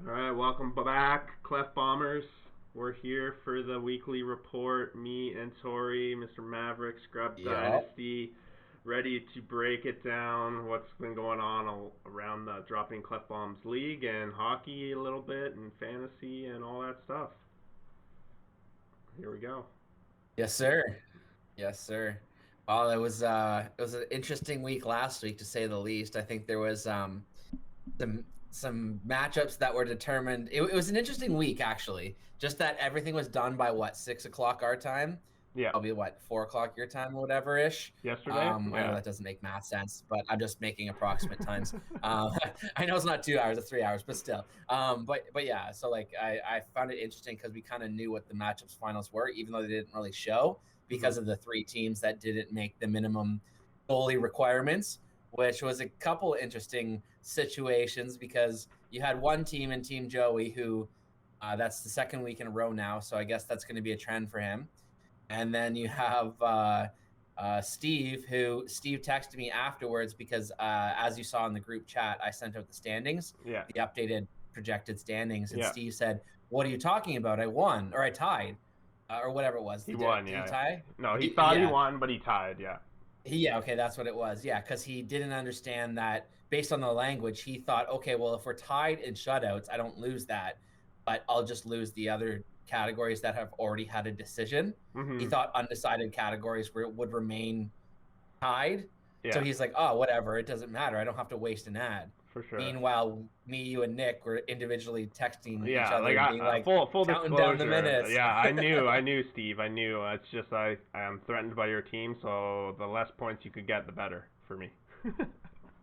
All right, welcome back, Klefbombers. We're here for the weekly report. Me and Tori, Mr. Maverick, Scrub Yup. Dynasty, ready to break it down. What's been going on around the Dropping Klefbombs League and hockey a little bit, and fantasy and all that stuff. Here we go. Yes, sir. Yes, sir. Well, it was an interesting week last week to say the least. I think there was some matchups that were determined. It was an interesting week actually. Just that everything was done by what, 6 o'clock our time? Yeah. Probably what, 4 o'clock your time or whatever ish. Yesterday? I know Yeah. that doesn't make math sense, but I'm just making approximate times. I know it's not 2 hours, it's 3 hours, but still. But yeah, so like I found it interesting because we kind of knew what the matchups finals were, even though they didn't really show Mhm. because of the three teams that didn't make the minimum goalie requirements, which was a couple interesting situations because you had one team in Team Joey who that's the second week in a row now, so I guess that's going to be a trend for him. And then you have Steve, who Steve texted me afterwards because, as you saw in the group chat, I sent out the standings, Yeah. the updated projected standings, and Yeah. Steve said, "What are you talking about? I won or I tied, or whatever it was. He Did won, he yeah. tie? No, he thought he Yeah, won, but he tied, yeah. yeah, okay, that's what it was. Yeah, because he didn't understand that based on the language, he thought, okay, well, if we're tied in shutouts, I don't lose that, but I'll just lose the other categories that have already had a decision. He Mhm. thought undecided categories would remain tied. So Yeah, he's like, oh, whatever, it doesn't matter. I don't have to waste an ad. for sure. Meanwhile, me, you, and Nick were individually texting each Yeah, other like and being like, full counting down the disclosure. minutes. Yeah, I knew, Steve. I knew. It's just I am threatened by your team, so the less points you could get, the better for me.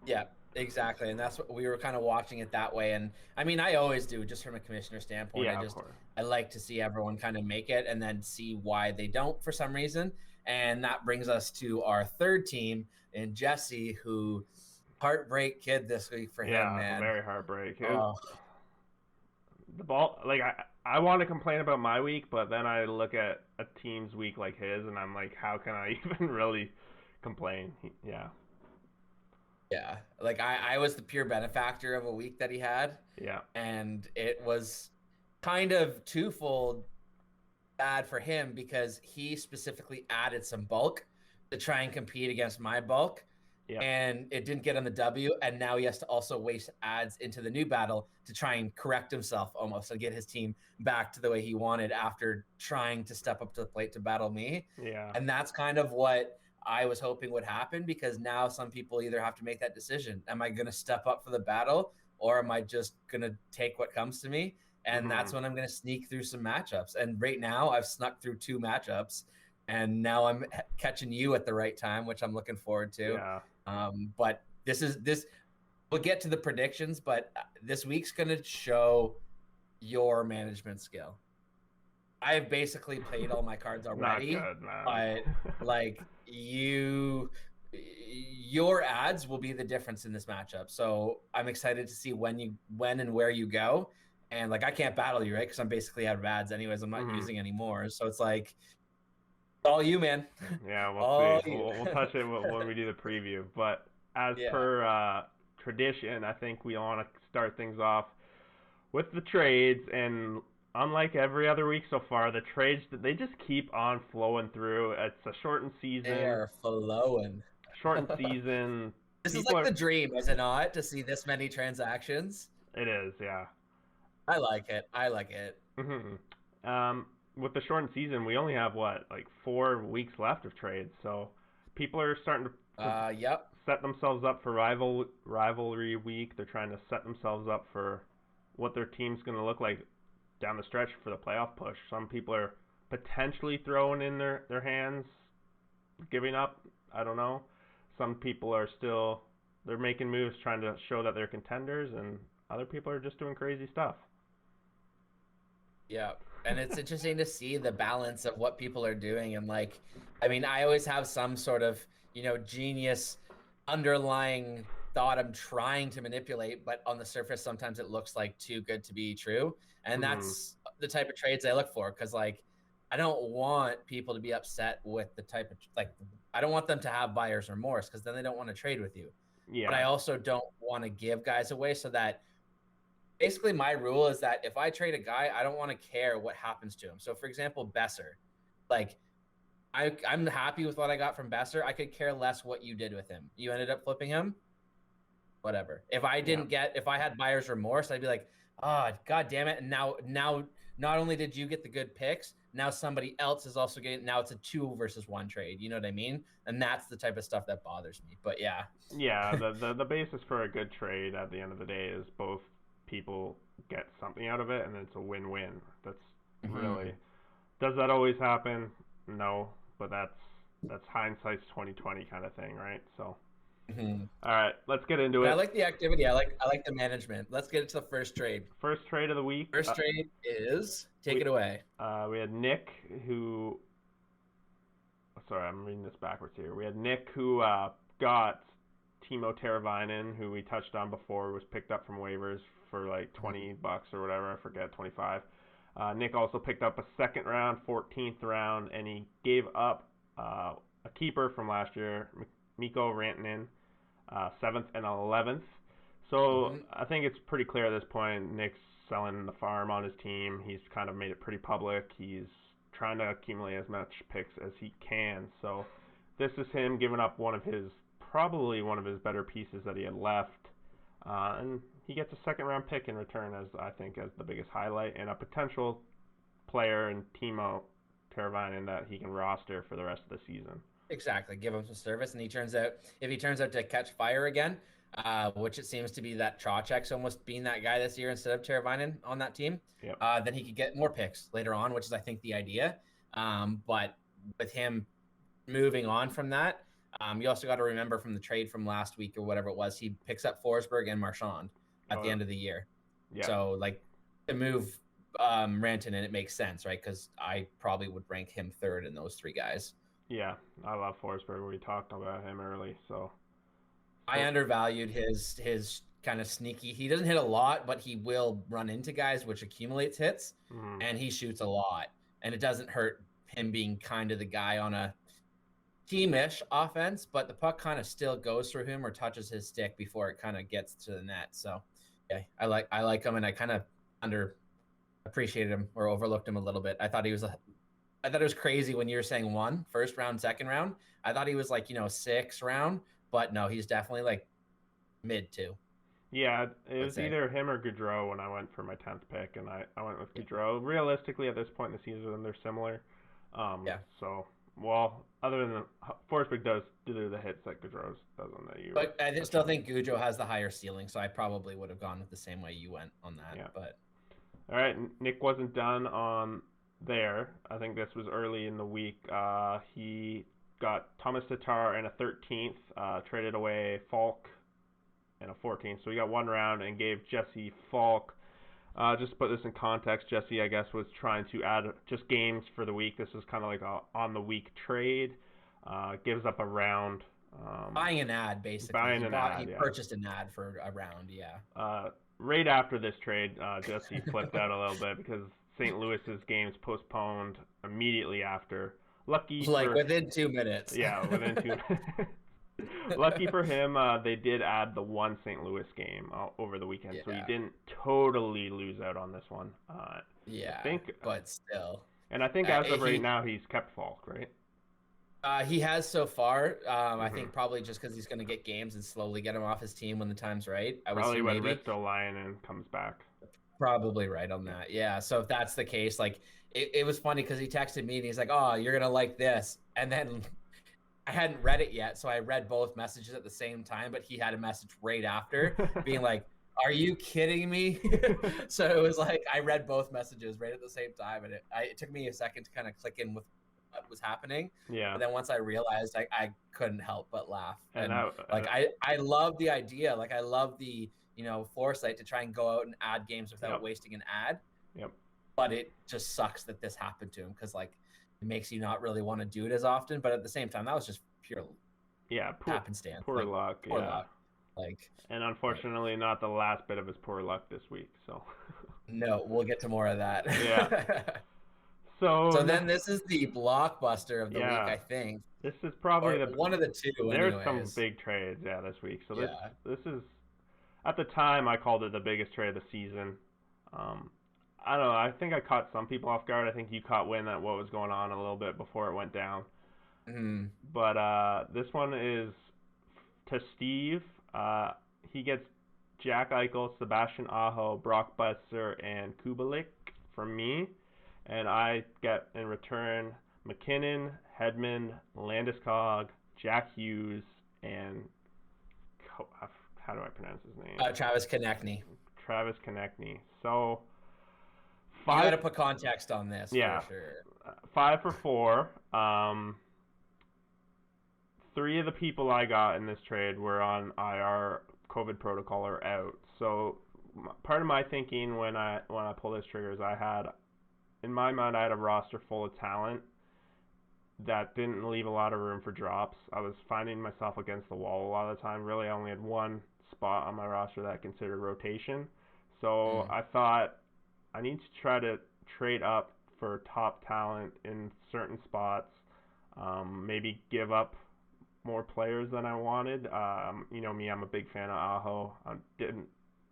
Yeah, exactly. And that's what we were kind of watching it that way. And I mean, I always do, just from a commissioner standpoint. Yeah, of course. I like to see everyone kind of make it and then see why they don't for some reason. And that brings us to our third team in Jesse, who heartbreak kid this week for him, Yeah, man. very heartbreak. Oh, The ball, like I want to complain about my week, but then I look at a team's week like his, and I'm like, how can I even really complain? Yeah, yeah. Like I was the pure benefactor of a week that he had. yeah. And it was kind of twofold bad for him because he specifically added some bulk to try and compete against my bulk. Yep. And it didn't get on the W. And now he has to also waste ads into the new battle to try and correct himself almost and get his team back to the way he wanted after trying to step up to the plate to battle me. Yeah. And that's kind of what I was hoping would happen because now some people either have to make that decision. Am I going to step up for the battle or am I just going to take what comes to me? And that's Mhm. when I'm going to sneak through some matchups. And right now, I've snuck through two matchups, and now I'm catching you at the right time, which I'm looking forward to. Yeah. But this. We'll get to the predictions, but this week's going to show your management skill. I've basically played all my cards Not already, good, man. but like your ads will be the difference in this matchup. So I'm excited to see when and where you go. And like I can't battle you, right? Because I'm basically out of ads anyways. I'm not Mhm. using anymore. So it's like all you, man. Yeah, we'll see. All you. We'll touch it when we do the preview. But as Yeah. per tradition, I think we want to start things off with the trades. And unlike every other week so far, the trades they just keep on flowing through. It's a shortened They season. are flowing. Shortened season. This is People like are. the dream, is it not, to see this many transactions? It is, yeah. I like it. I like it. With the shortened season, we only have what, like 4 weeks left of trades. So people are starting to Yep. set themselves up for rivalry week. They're trying to set themselves up for what their team's going to look like down the stretch for the playoff push. Some people are potentially throwing in their hands, giving up. I don't know. Some people are still they're making moves trying to show that they're contenders, and other people are just doing crazy stuff. Yeah. And it's interesting to see the balance of what people are doing. And like, I mean, I always have some sort of, genius underlying thought I'm trying to manipulate, but on the surface, sometimes it looks like too good to be true. And Mhm. that's the type of trades I look for. Cause like, I don't want people to be upset with the type of like, I don't want them to have buyer's remorse because then they don't want to trade with you. But I Yeah. also don't want to give guys away so that basically my rule is that if I trade a guy, I don't want to care what happens to him. So for example, Besser, like I'm happy with what I got from Besser. I could care less what you did with him. You ended up flipping him, whatever. If I didn't if I had buyer's remorse, I'd be like, oh, God damn it. And now, not only did you get the good picks, now somebody else is also getting, now it's a 2 versus 1 trade. You know what I mean? And that's the type of stuff that bothers me. But yeah. Yeah, the basis for a good trade at the end of the day is both people get something out of it, and it's a win-win. That's really, does that always happen? No, but that's hindsight's 2020 kind of thing, right? So. All right, let's get into it. I like the activity. I like the management. Let's get into the first trade. First trade of the week. First trade is take it away. We had Nick who. Sorry, I'm reading this backwards here. We had Nick who got Timo Teravainen, who we touched on before, was picked up from waivers for like $20 or whatever. I forget, 25. Nick also picked up a second round, 14th round, and he gave up a keeper from last year, Mikko Rantanen. 7th and 11th. So I think it's pretty clear at this point Nick's selling the farm on his team. He's kind of made it pretty public. He's trying to accumulate as much picks as he can. So this is him giving up probably one of his better pieces that he had left. And he gets a second round pick in return as the biggest highlight, and a potential player in Timo Teravainen that he can roster for the rest of the season. Exactly. Give him some service, and if he turns out to catch fire again, which it seems to be that Trocheck's almost being that guy this year instead of Teravainen on that team, then he could get more picks later on, which is, I think, the idea. But with him moving on from that, you also got to remember from the trade from last week or whatever it was, he picks up Forsberg and Marchand at the end of the year. Yeah. So, like, to move Rantanen, it makes sense, right? Because I probably would rank him third in those 3 guys. Yeah, I love Forsberg. We talked about him early, so. I undervalued his kind of sneaky. He doesn't hit a lot, but he will run into guys, which accumulates hits, and he shoots a lot. And it doesn't hurt him being kind of the guy on a teamish offense, but the puck kind of still goes through him or touches his stick before it kind of gets to the net. So, yeah, I like him, and I kind of underappreciated him or overlooked him a little bit. I thought it was crazy when you were saying 1 first round, second round. I thought he was like, 6th round, but no, he's definitely like mid 2. Yeah, it was either him or Gaudreau when I went for my 10th pick, and I went with Gaudreau. Realistically, at this point in the season, they're similar. So, well, other than Forsberg does do the hits that Gaudreau does on that year. But I still think Gaudreau has the higher ceiling, so I probably would have gone with the same way you went on that. Yeah. But all right, Nick wasn't done on there. I think this was early in the week. He got Thomas Tatar and a 13th, traded away Falk and a 14th. So he got 1 round and gave Jesse Falk. Just to put this in context, Jesse, I guess, was trying to add just games for the week. This was kind of like a on-the-week trade. Gives up a round. Buying an ad, basically. He purchased an ad for a round, yeah. Right after this trade, Jesse flipped out a little bit because St. Louis's games postponed immediately after. Within 2 minutes. Yeah, within 2 minutes. Lucky for him, they did add the 1 St. Louis game over the weekend, so he didn't totally lose out on this one. But still. And I think as of right now, he's kept Falk, right? He has so far. I think probably just because he's going to get games and slowly get him off his team when the time's right. Probably when Ristolainen comes back. Probably right on that. Yeah. So if that's the case, like it was funny because he texted me and he's like, "Oh, you're gonna like this," and then I hadn't read it yet, so I read both messages at the same time. But he had a message right after, being like, "Are you kidding me?" So it was like I read both messages right at the same time, and it took me a second to kind of click in with what was happening. Yeah. But then once I realized, I couldn't help but laugh. And I love the idea. Like I love the foresight to try and go out and add games without wasting an ad. Yep. But it just sucks that this happened to him because it makes you not really want to do it as often. But at the same time, that was just pure happenstance. Poor luck. Poor luck. And unfortunately, not the last bit of his poor luck this week. So. No, we'll get to more of that. Yeah. So then this is the blockbuster of the week, I think. This is probably one of the 2. There's some big trades, this week. So this is at the time I called it the biggest trade of the season. Um, I don't know. I think I caught some people off guard. I think you caught wind at what was going on a little bit before it went down. Mm. But this one is to Steve. He gets Jack Eichel, Sebastian Aho, Brock Besser, and Kubalik from me. And I get in return McKinnon, Hedman, Landeskog, Jack Hughes, and how do I pronounce his name? Travis Konechny. Travis Konechny. So You got to put context on this for sure. 5 for 4. 3 of the people I got in this trade were on IR, COVID protocol, or out. So part of my thinking when I pulled this trigger is in my mind, I had a roster full of talent that didn't leave a lot of room for drops. I was finding myself against the wall a lot of the time. Really, I only had one spot on my roster that I considered rotation. So I thought I need to try to trade up for top talent in certain spots. Maybe give up more players than I wanted. You know me, I'm a big fan of Aho. I didn't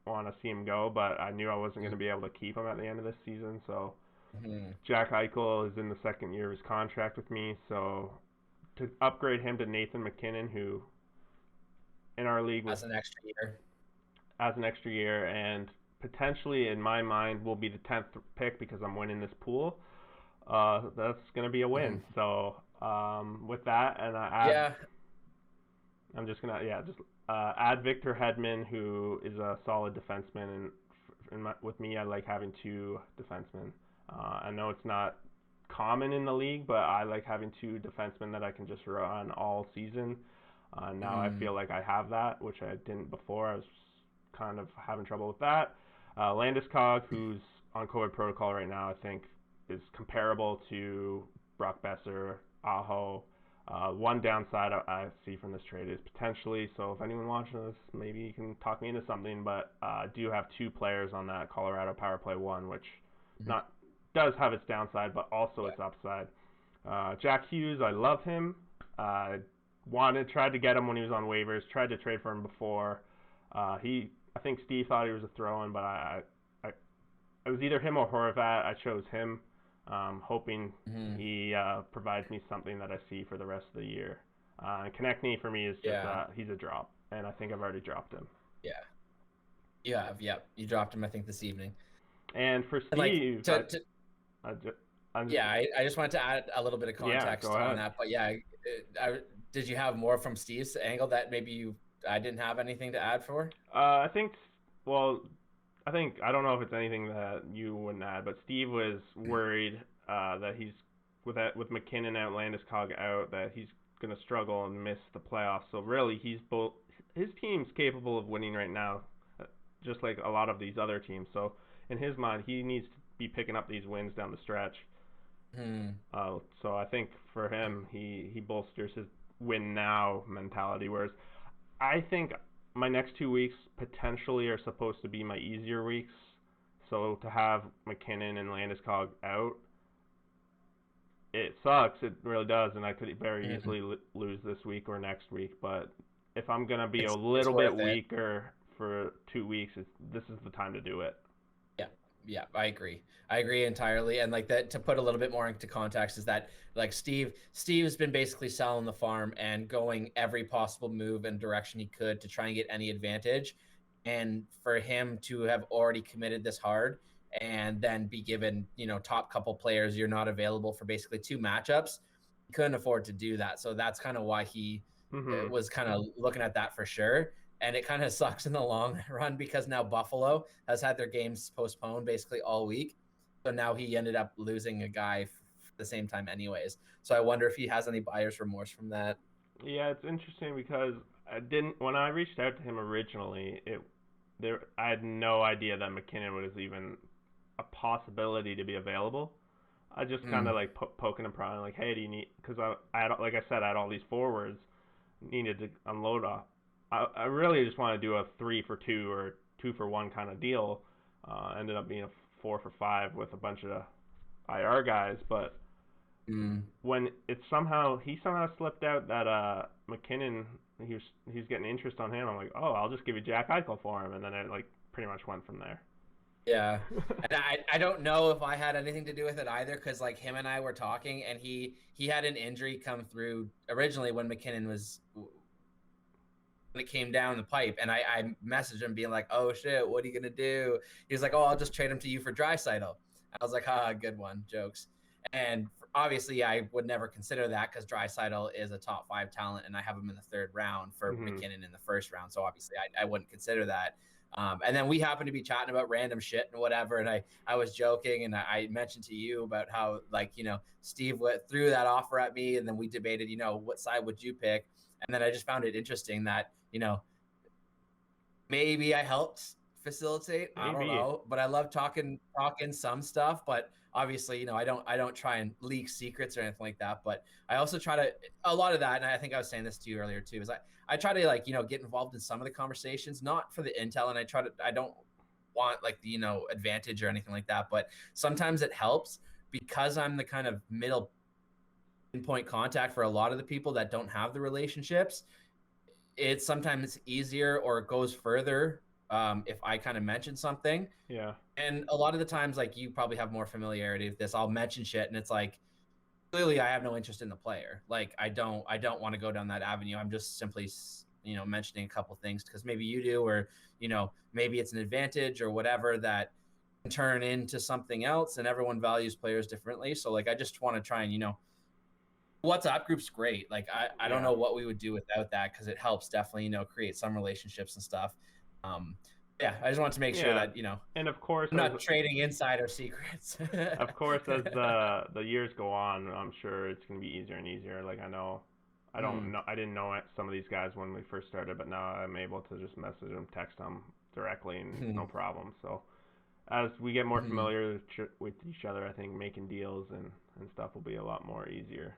want to see him go, but I knew I wasn't going to be able to keep him at the end of this season. So Jack Eichel is in the second year of his contract with me, so to upgrade him to Nathan McKinnon, who in our league was as an extra year, and potentially in my mind will be the 10th pick because I'm winning this pool. That's going to be a win. So with that, and I'm just gonna add Victor Hedman, who is a solid defenseman, and with me, I like having 2 defensemen. I know it's not common in the league, but I like having 2 defensemen that I can just run all season. Now I feel like I have that, which I didn't before. I was kind of having trouble with that. Landeskog, who's on COVID protocol right now, I think is comparable to Brock Besser, Aho. One downside I see from this trade is potentially, so if anyone watching this, maybe you can talk me into something, but I do have 2 players on that Colorado Power Play 1, which does have its downside, but also its upside. Jack Hughes, I love him. Tried to get him when he was on waivers, tried to trade for him before. I think Steve thought he was a throw-in, but it was either him or Horvat. I chose him. Hoping he provides me something that I see for the rest of the year. Konechny for me is just he's a drop, and I think I've already dropped him. Yeah, you have. Yep, you dropped him I think this evening. And for Steve, I just wanted to add a little bit of context on that. But did you have more from Steve's angle that maybe I didn't have anything to add for? I don't know if it's anything that you wouldn't add, but Steve was worried that he's with McKinnon out, Landeskog out, that he's going to struggle and miss the playoffs. So really, his team's capable of winning right now, just like a lot of these other teams. So in his mind, he needs to be picking up these wins down the stretch. So I think for him, he bolsters his win now mentality, whereas I think my next 2 weeks potentially are supposed to be my easier weeks. So to have McKinnon and Landeskog out, it sucks. It really does, and I could very easily lose this week or next week. But if I'm gonna be a little bit weaker for 2 weeks, this is the time to do it. Yeah, I agree entirely. And like that, to put a little bit more into context, is that like Steve's been basically selling the farm and going every possible move and direction he could to try and get any advantage. And for him to have already committed this hard and then be given, top couple players, you're not available for basically 2 matchups, he couldn't afford to do that. So that's kind of why he was kind of looking at that for sure. And it kind of sucks in the long run because now Buffalo has had their games postponed basically all week. So now he ended up losing a guy for the same time anyways. So I wonder if he has any buyer's remorse from that. Yeah, it's interesting because when I reached out to him originally, I had no idea that McKinnon was even a possibility to be available. I just kind of like poking and prodding, like, hey, do you need? Because I had all these forwards needed to unload off. I really just want to do a 3 for 2 or 2 for 1 kind of deal. Ended up being a 4 for 5 with a bunch of IR guys, but when he somehow slipped out that McKinnon he's getting interest on him. I'm like, oh, I'll just give you Jack Eichel for him, and then it like pretty much went from there. Yeah, and I don't know if I had anything to do with it either, because like him and I were talking, and he had an injury come through originally when McKinnon was when it came down the pipe, and I messaged him being like, oh shit, what are you gonna do? He was like, oh, I'll just trade him to you for Draisaitl. I was like, good one, jokes. And obviously, I would never consider that because Draisaitl is a top 5 talent, and I have him in the 3rd round for McKinnon in the 1st round. So obviously, I wouldn't consider that. And then we happened to be chatting about random shit and whatever, and I was joking, and I mentioned to you about how, like, Steve threw that offer at me, and then we debated, what side would you pick? And then I just found it interesting that, maybe I helped facilitate. Maybe. I don't know, but I love talking some stuff. But obviously, I don't try and leak secrets or anything like that. But I also try to a lot of that, and I think I was saying this to you earlier too. Is I try to get involved in some of the conversations, not for the intel, and I don't want like the advantage or anything like that. But sometimes it helps because I'm the kind of middle point contact for a lot of the people that don't have the relationships. It's sometimes easier or it goes further if I kind of mention something. Yeah. And a lot of the times, like, you probably have more familiarity with this. I'll mention shit and it's like, clearly I have no interest in the player. Like, I don't want to go down that avenue. I'm just simply, mentioning a couple things because maybe you do, or, maybe it's an advantage or whatever that can turn into something else, and everyone values players differently. So like, I just want to try and, WhatsApp group's great. Like I don't know what we would do without that because it helps definitely, create some relationships and stuff. I just want to make sure that, and of course, I'm not trading insider secrets. Of course, as the years go on, I'm sure it's going to be easier and easier. Like I know, I didn't know some of these guys when we first started, but now I'm able to just message them, text them directly, and no problem. So as we get more familiar with each other, I think making deals and stuff will be a lot more easier.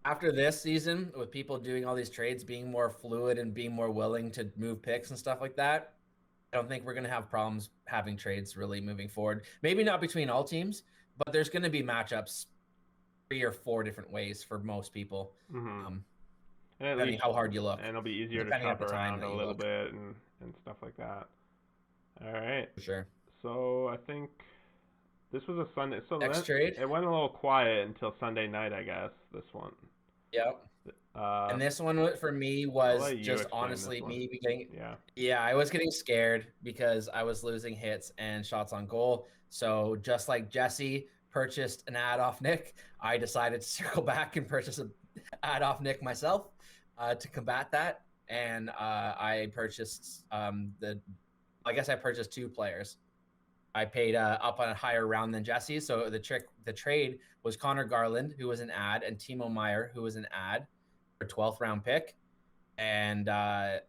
After this season, with people doing all these trades, being more fluid and being more willing to move picks and stuff like that, I don't think we're going to have problems having trades really moving forward. Maybe not between all teams, but there's going to be matchups 3 or 4 different ways for most people. And depending how hard you look. And it'll be easier to shop around a little bit and stuff like that. All right. For sure. So I think this was a Sunday. So next trade? It went a little quiet until Sunday night, I guess, this one. Yep. And this one for me was just honestly me getting I was getting scared because I was losing hits and shots on goal. So just like Jesse purchased an ad off Nick, I decided to circle back and purchase an ad off Nick myself to combat that. And I purchased I guess I purchased 2 players. I paid up on a higher round than Jesse. So the trade was Connor Garland, who was an ad, and Timo Meier, who was an ad for 12th round pick. And that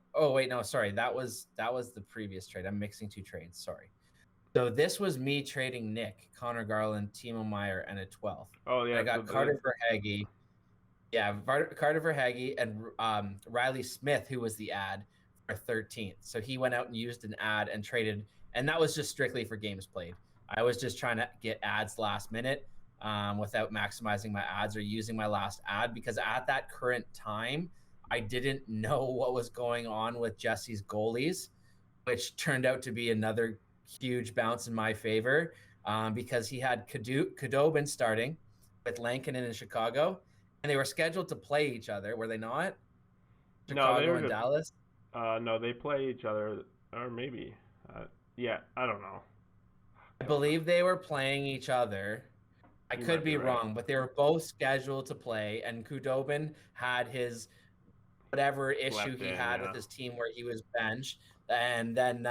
was the previous trade. I'm mixing 2 trades. Sorry. So this was me trading Nick, Connor Garland, Timo Meier, and a 12th. Oh yeah. And I got Carter Verhaeghe. Yeah, Carter Verhaeghe and Riley Smith, who was the ad, for 13th. So he went out and used an ad and traded. And that was just strictly for games played. I was just trying to get ads last minute without maximizing my ads or using my last ad, because at that current time, I didn't know what was going on with Jesse's goalies, which turned out to be another huge bounce in my favor because he had Khudobin starting with Lankinen in Chicago, and they were scheduled to play each other, were they not? Chicago and Dallas? No, they play each other, or maybe. Yeah, I don't know. I believe they were playing each other. I could be wrong, but they were both scheduled to play, and Khudobin had his whatever issue he had with his team where he was benched, and then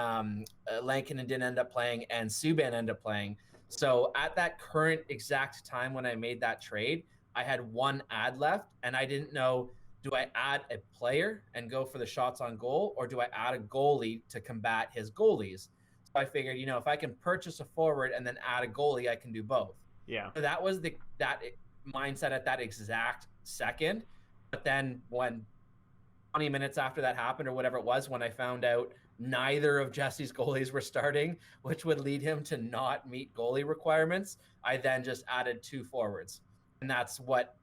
Lankinen didn't end up playing, and Subban ended up playing. So at that current exact time when I made that trade, I had 1 ad left, and I didn't know, do I add a player and go for the shots on goal, or do I add a goalie to combat his goalies? So I figured, if I can purchase a forward and then add a goalie, I can do both. Yeah. So that was that mindset at that exact second. But then when 20 minutes after that happened, or whatever it was, when I found out neither of Jesse's goalies were starting, which would lead him to not meet goalie requirements, I then just added 2 forwards. And that's what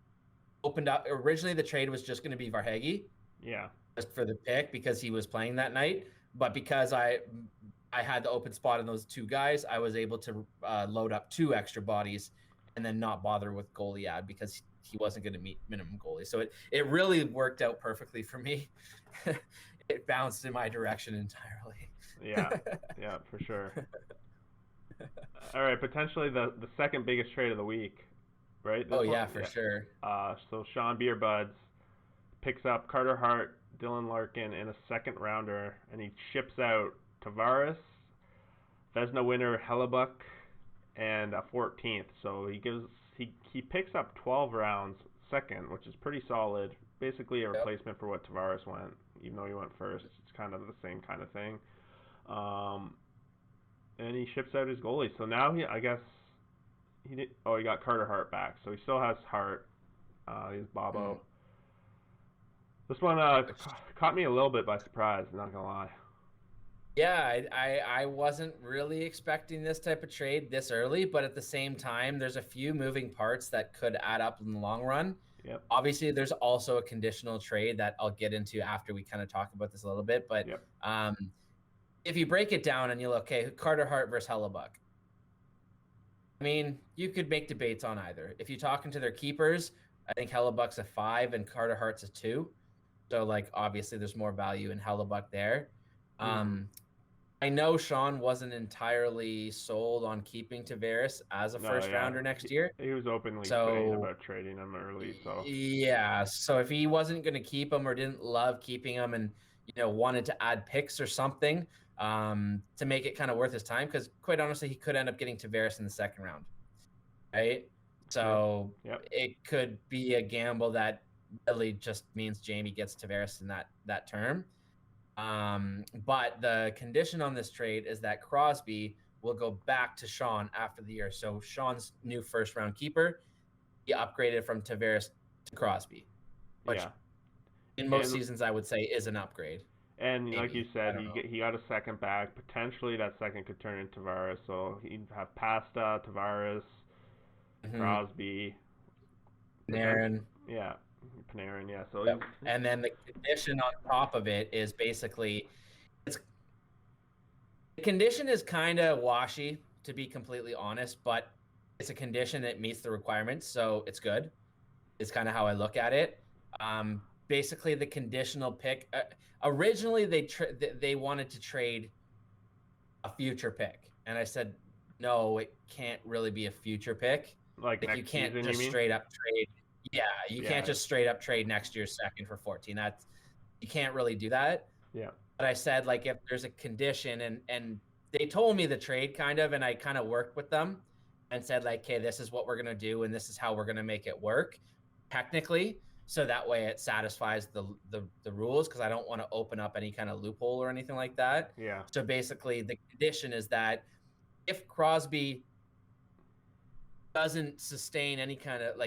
opened up. Originally, the trade was just going to be Verhaeghe. Yeah. just for the pick because he was playing that night. But because I had the open spot in those two guys, I was able to load up 2 extra bodies and then not bother with goalie ad because he wasn't going to meet minimum goalie. So it really worked out perfectly for me. It bounced in my direction entirely. Yeah, yeah, for sure. All right, potentially the second biggest trade of the week, right? This Oh one, yeah, for yeah. sure. So Sean Beerbuds picks up Carter Hart, Dylan Larkin, and a second rounder, and he ships out Tavares, Vesna winner Hellebuck, and a 14th. So he picks up 12 rounds second, which is pretty solid. Basically a Yep. replacement for what Tavares went, even though he went first. It's kind of the same kind of thing. Um, and he ships out his goalie. So now I guess he got Carter Hart back. So he still has Hart. He has Bobo. Mm. This one caught me a little bit by surprise. Not gonna lie. Yeah, I wasn't really expecting this type of trade this early, but at the same time, there's a few moving parts that could add up in the long run. Yep. Obviously, there's also a conditional trade that I'll get into after we kind of talk about this a little bit. But Yep. if you break it down and you look, okay, Carter Hart versus Hellebuck. I mean, you could make debates on either. If you're talking to their keepers, I think Hellebuck's a 5 and Carter Hart's a 2. So, like, obviously, there's more value in Hellebuck there. Mm-hmm. I know Sean wasn't entirely sold on keeping Tavares as a first rounder next year. He was openly saying So, about trading him early. So yeah. So if he wasn't going to keep him or didn't love keeping him and, wanted to add picks or something to make it kind of worth his time, because quite honestly, he could end up getting Tavares in the second round. Right. So yep. it could be a gamble that really just means Jamie gets Tavares in that term. But the condition on this trade is that Crosby will go back to Sean after the year. So Sean's new first round keeper, he upgraded from Tavares to Crosby, which in most seasons I would say is an upgrade. And maybe. Like you said, he got a second back. Potentially that second could turn into Tavares. So he'd have Pasta, Tavares, Crosby, Panarin. Yeah, Panarin. Yeah. So yep. And then the condition on top of it is basically the condition is kind of washy, to be completely honest, but it's a condition that meets the requirements, so it's good. It's kind of how I look at it. Basically, the conditional pick. Originally, they wanted to trade a future pick, and I said, no, it can't really be a future pick. Like next you can't season, just straight up trade. Yeah, you can't just straight up trade next year's second for 14. You can't really do that. Yeah. But I said, like, if there's a condition, and they told me the trade kind of, and I kind of worked with them and said, like, okay, this is what we're gonna do, and this is how we're gonna make it work technically. So that way it satisfies the rules, because I don't want to open up any kind of loophole or anything like that. Yeah. So basically, the condition is that if Crosby doesn't sustain any kind of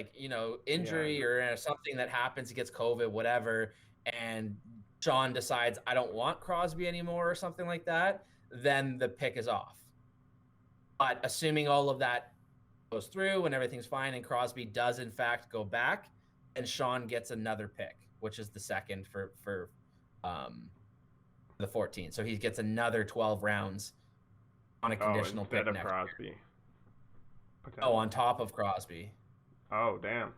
injury or something that happens, he gets COVID, whatever, and Sean decides I don't want Crosby anymore or something like that, then the pick is off. But assuming all of that goes through and everything's fine and Crosby does in fact go back, and Sean gets another pick, which is the second for the 14. So he gets another 12 rounds on a conditional pick instead of Crosby. Oh, on top of Crosby. Oh, damn.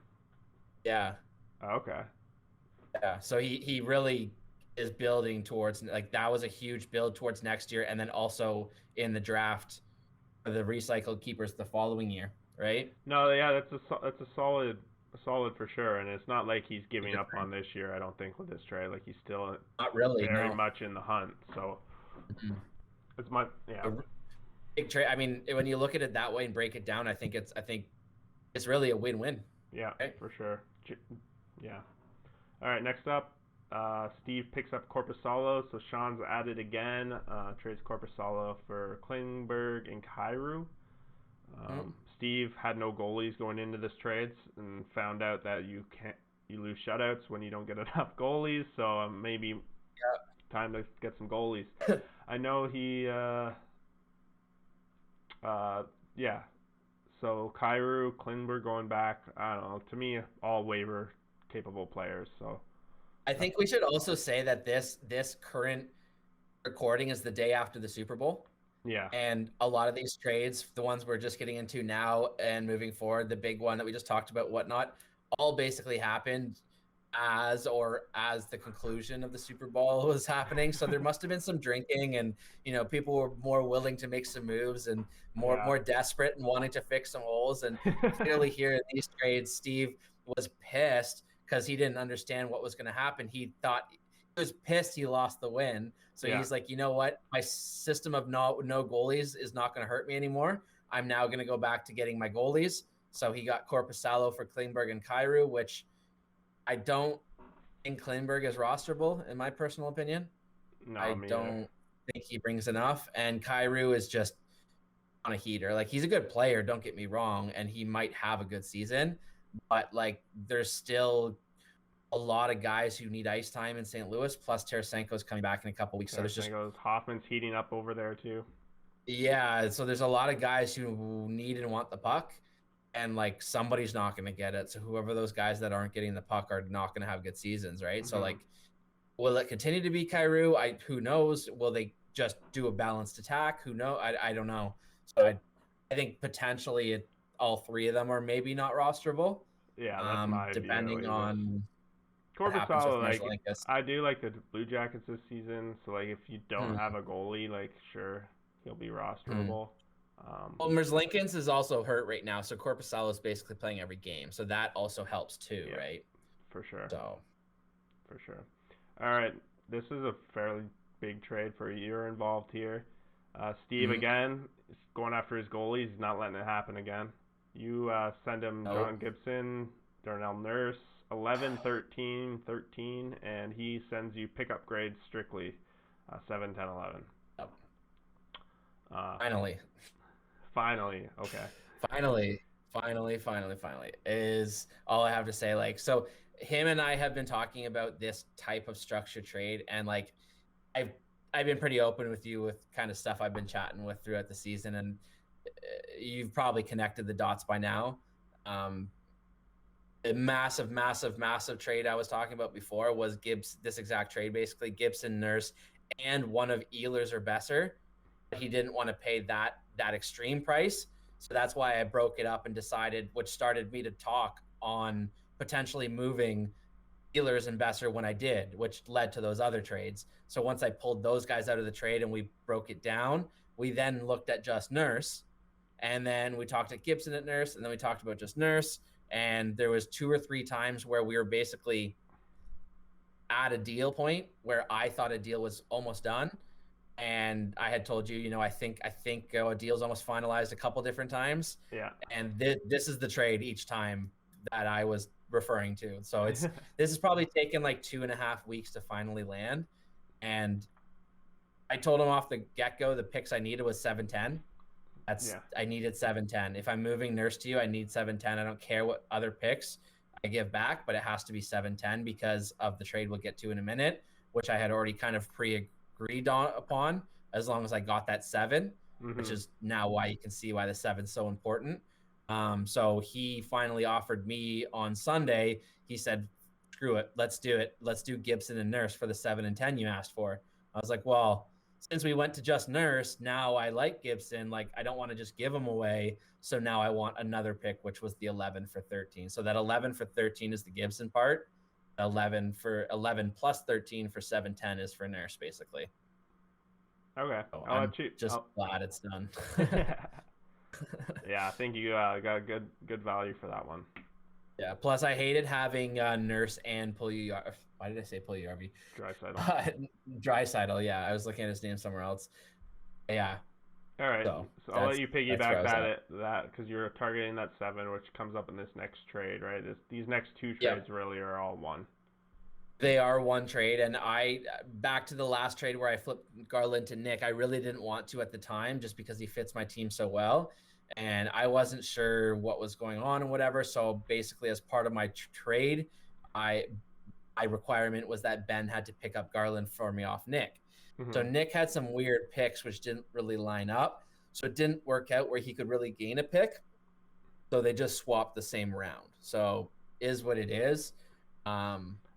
Yeah. Okay. Yeah. So he really is building towards, like, that was a huge build towards next year, and then also in the draft for the recycled keepers the following year, right? No, yeah, that's a solid for sure, and it's not like he's giving up on this year. I don't think with this trade, like he's still not really very much in the hunt. So it's my big trade. I mean, when you look at it that way and break it down, I think it's really a win-win. Yeah, right? For sure. Yeah. All right, next up, Steve picks up Korpisalo. So Sean's added again. Trades Korpisalo for Klingberg and Kyrou. Steve had no goalies going into this trades and found out that you lose shutouts when you don't get enough goalies. So maybe time to get some goalies. I know he. So Kyrou, Klingberg going back. I don't know. To me, all waiver capable players. So I think we should also say that this current recording is the day after the Super Bowl. Yeah. And a lot of these trades, the ones we're just getting into now and moving forward, the big one that we just talked about, whatnot, all basically happened as the conclusion of the Super Bowl was happening. So there must have been some drinking, and people were more willing to make some moves and more desperate and wanting to fix some holes. And clearly here in these trades, Steve was pissed because he didn't understand what was going to happen. He was pissed he lost the win. So he's like, you know what? My system of no goalies is not going to hurt me anymore. I'm now going to go back to getting my goalies. So he got Korpisalo for Klingberg and Kyrou, which I don't think Klingberg is rosterable, in my personal opinion. No, I don't think he brings enough. And Kyrou is just on a heater. Like, he's a good player, don't get me wrong, and he might have a good season. But, like, there's still a lot of guys who need ice time in St. Louis, plus Tarasenko's coming back in a couple weeks. So there's just Hoffman's heating up over there too. Yeah, so there's a lot of guys who need and want the puck, and like somebody's not going to get it. So whoever those guys that aren't getting the puck are not going to have good seasons, right? So like, will it continue to be Kyrou? Who knows? Will they just do a balanced attack? Who knows? I don't know. So I think potentially all three of them are maybe not rosterable. Yeah, that's my depending view, on. Korpisalo, like, I do like the Blue Jackets this season. So like, if you don't have a goalie, like, sure, he'll be rosterable. Well, Merzlikins is also hurt right now, so Korpisalo is basically playing every game, so that also helps too, right? For sure. So, for sure. All right, this is a fairly big trade for you're involved here. Steve again is going after his goalies. He's not letting it happen again. You send him John Gibson, Darnell Nurse, 11, 13, 13, and he sends you pickup grades strictly, 7, 10, 11. Finally, okay. Finally is all I have to say. Like, so him and I have been talking about this type of structured trade, and like, I've been pretty open with you with kind of stuff I've been chatting with throughout the season, and you've probably connected the dots by now. A massive trade I was talking about before was this exact trade, basically Gibson, Nurse, and one of Ehlers or Besser. He didn't want to pay that extreme price, so that's why I broke it up and decided, which started me to talk on potentially moving Ehlers and Besser when I did, which led to those other trades. So once I pulled those guys out of the trade and we broke it down, we then looked at just Nurse, and then we talked at Gibson at Nurse, and then we talked about just Nurse. And there was 2 or 3 times where we were basically at a deal point where I thought a deal was almost done. And I had told you, I think a deal's almost finalized a couple different times. Yeah. And this is the trade each time that I was referring to. So this has probably taken like 2.5 weeks to finally land. And I told him off the get-go the picks I needed was 7-10. I needed 7-10. If I'm moving Nurse to you, I need 7-10. I don't care what other picks I give back, but it has to be 7-10 because of the trade we'll get to in a minute, which I had already kind of pre-agreed upon, as long as I got that 7, which is now why you can see why the 7 is so important. So he finally offered me on Sunday. He said, screw it. Let's do it. Let's do Gibson and Nurse for the 7 and 10 you asked for. I was like, well, since we went to just Nurse, now I like Gibson. Like, I don't want to just give him away. So now I want another pick, which was the 11 for 13. So that 11 for 13 is the Gibson part. 11 plus 13 for 7-10 is for Nurse, basically. Okay. So I'm just glad it's done. Yeah, I think you got good value for that one. Yeah. Plus, I hated having Nurse and Puljujarvi. Why did I say Puljujarvi? Draisaitl. Yeah, I was looking at his name somewhere else. Yeah. All right. So I'll let you piggyback that because you're targeting that 7, which comes up in this next trade, right? These next 2 trades really are all one. They are one trade, and back to the last trade where I flipped Garland to Nick. I really didn't want to at the time, just because he fits my team so well, and I wasn't sure what was going on and whatever. So basically, as part of my trade, my requirement was that Ben had to pick up Garland for me off Nick. So Nick had some weird picks which didn't really line up, so it didn't work out where he could really gain a pick. So they just swapped the same round. So is what it is.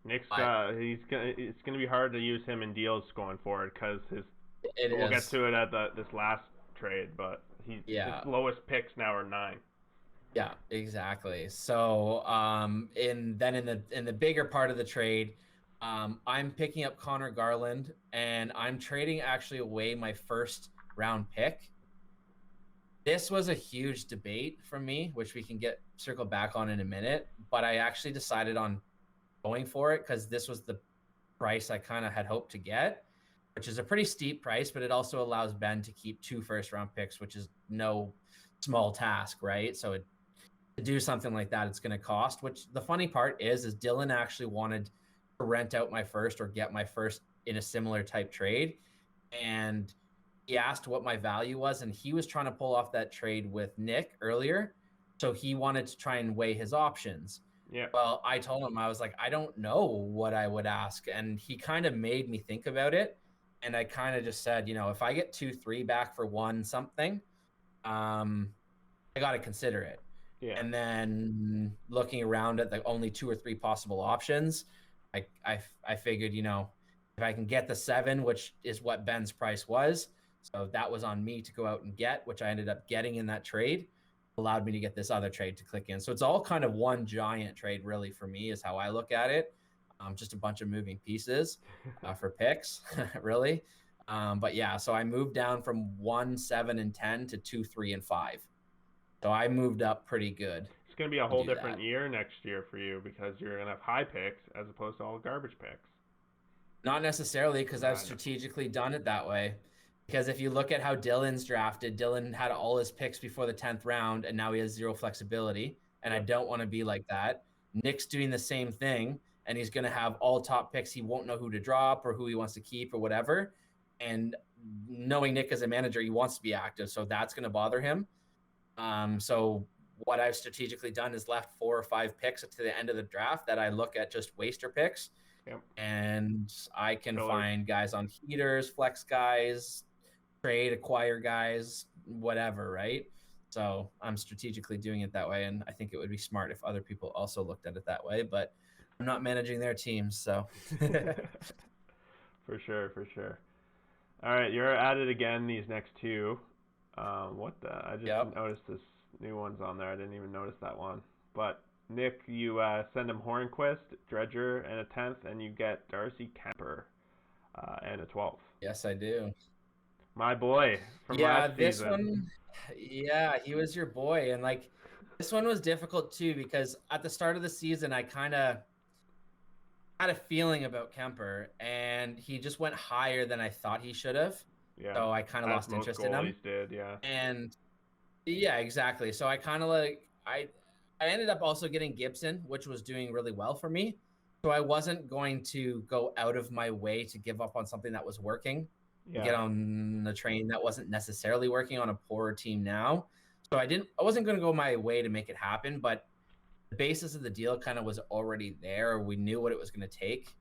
Nick's But it's gonna be hard to use him in deals going forward because his it we'll get is. to it at this last trade, but his Yeah. lowest picks now are 9. Yeah, exactly. So, in the bigger part of the trade, I'm picking up Connor Garland, and I'm trading actually away my first round pick. This was a huge debate for me, which we can get circle back on in a minute. But I actually decided on going for it because this was the price I kind of had hoped to get, which is a pretty steep price, but it also allows Ben to keep 2 first round picks, which is no small task, right? So to do something like that, it's going to cost. Which the funny part is Dylan actually wanted to rent out my first or get my first in a similar type trade, and he asked what my value was, and he was trying to pull off that trade with Nick earlier, so he wanted to try and weigh his options. Yeah. Well, I told him, I was like, I don't know what I would ask, and he kind of made me think about it, and I kind of just said, if I get 2-3 back for one something, I got to consider it. Yeah. And then looking around at the only 2 or 3 possible options, I figured, if I can get the 7, which is what Ben's price was, so that was on me to go out and get, which I ended up getting in that trade, allowed me to get this other trade to click in. So it's all kind of one giant trade, really, for me, is how I look at it. Just a bunch of moving pieces for picks, really. But yeah, so I moved down from 1, 7, and 10 to 2, 3, and 5. So I moved up pretty good It's gonna be a to whole do different that. year next year for you because you're gonna have high picks as opposed to all garbage picks. Not necessarily because I've I know. strategically done it that way. Because if you look at how Dylan's drafted, Dylan had all his picks before the 10th round, and now he has zero flexibility. And I Yep. don't want to be like that. Nick's doing the same thing, and he's going to have all top picks. He won't know who to drop or who he wants to keep or whatever. And knowing Nick as a manager, he wants to be active, so that's going to bother him. So what I've strategically done is left 4 or 5 picks to the end of the draft that I look at just waster picks, Yep. and I can Fillers. find guys on heaters, flex guys, trade, acquire guys, whatever, right? So I'm strategically doing it that way, and I think it would be smart if other people also looked at it that way, but I'm not managing their teams, so. For sure. For sure. All right, you're at it again. These next two. What the? I just Yep. noticed this new one's on there. I didn't even notice that one. But Nick, you send him Hornquist, Dredger, and a 10th, and you get Darcy Kemper and a 12th. Yes, I do. My boy from Yeah, last this season. one, yeah, he was your boy. And like, this one was difficult too, because at the start of the season, I kind of had a feeling about Kemper, and he just went higher than I thought he should have. Yeah, So I kind of as lost most interest in him. goalies did. Yeah. And yeah, exactly. So I kind of like, I ended up also getting Gibson, which was doing really well for me. So I wasn't going to go out of my way to give up on something that was working, Yeah. get on the train that wasn't necessarily working on a poorer team now. So I wasn't going to go my way to make it happen, but the basis of the deal kind of was already there. We knew what it was going to take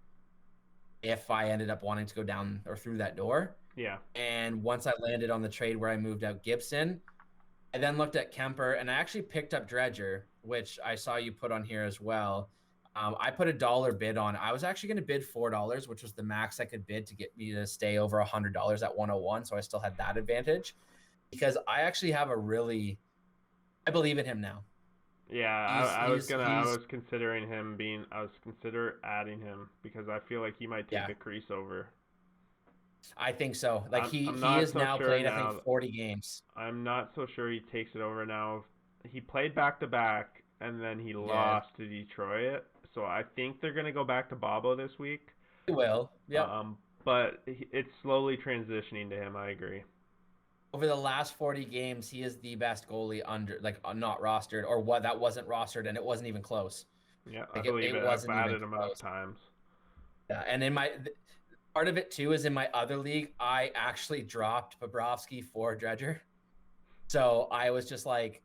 if I ended up wanting to go down or through that door. Yeah. And once I landed on the trade where I moved out Gibson, I then looked at Kemper, and I actually picked up Dredger, which I saw you put on here as well. I put $1 bid on. I was actually going to bid $4, which was the max I could bid to get me to stay over $100 at 101. So I still had that advantage because I actually have I believe in him now. Yeah, I was considering him being, I was consider adding him because I feel like he might take Yeah, the crease over. I think so. Like he I'm he not has so now sure played, I now. think, 40 games. I'm not so sure he takes it over now. He played back to back and then he He did. lost to Detroit, so I think they're gonna go back to Bobo this week. He will. Yep. But it's slowly transitioning to him. I agree. Over the last 40 games, he is the best goalie under, like, not rostered, or what, that wasn't rostered, and it wasn't even close. Yeah, I Like believe it it. I've wasn't even added him enough close. times. Yeah, and in my part of it too is in my other league, I actually dropped Bobrovsky for Dredger. So I was just like,